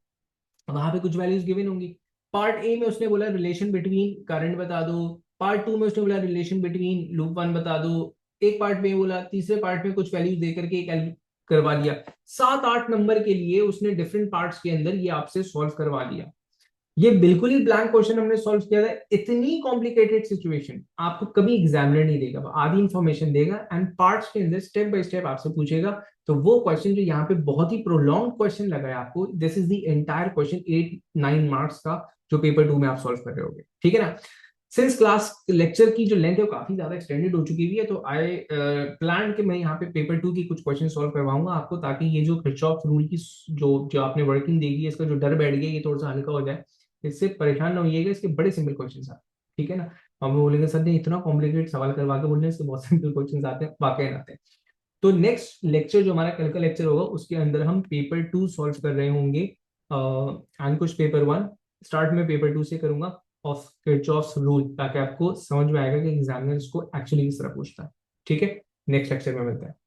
वहां पे कुछ वैल्यूज गिवन होंगी। पार्ट ए में उसने बोला रिलेशन बिटवीन करंट बता दो, पार्ट टू में उसने बोला रिलेशन बिटवीन लूप वन बता दो, एक पार्ट में बोला, तीसरे पार्ट में कुछ वैल्यूज दे करके एक करवा दिया। 7-8 नंबर के लिए उसने डिफरेंट पार्ट्स के अंदर ये आपसे सॉल्व करवा दिया। ये बिल्कुल ही ब्लैंक क्वेश्चन हमने सॉल्व किया था। इतनी कॉम्प्लिकेटेड सिचुएशन आपको कभी एग्जामिनर नहीं देगा, वो आधी इंफॉर्मेशन देगा एंड पार्ट्स के अंदर स्टेप बाय स्टेप आपसे पूछेगा। तो वो क्वेश्चन जो यहाँ पे बहुत ही प्रोलॉन्ग क्वेश्चन लगा है आपको, this is the entire question 8-9 marks का जो पेपर टू में आप सॉल्व कर रहे होगे, ठीक है ना। सिंस क्लास लेक्चर की जो लेंथ है वो काफी ज्यादा एक्सटेंडेड हो चुकी हुई है, तो आई प्लान कि मैं यहाँ पे पेपर टू की कुछ क्वेश्चन सॉल्व करवाऊंगा आपको, ताकि ये जो किरचॉफ रूल की जो जो आपने वर्किंग देखी है, इसका जो डर बैठ गया ये थोड़ा सा हल्का हो जाए। इससे परेशान ना होइएगा, इसके बड़े सिंपल क्वेश्चन आते हैं, ठीक है ना। हम बोलेंगे सर ने इतना कॉम्प्लिकेटेड सवाल करवा के बोल रहे हैं, इसके बहुत सिंपल क्वेश्चन आते हैं, वाकई आते हैं। तो नेक्स्ट लेक्चर जो हमारा कल का लेक्चर होगा उसके अंदर हम पेपर टू सॉल्व कर रहे होंगे, एंड कुछ पेपर वन स्टार्ट में पेपर टू से करूंगा ऑफ किरचॉफ्स रूल, ताकि आपको समझ में आएगा कि एग्जामिनर इसको एक्चुअली किस तरह पूछता है, ठीक है। नेक्स्ट लेक्चर में मिलते हैं।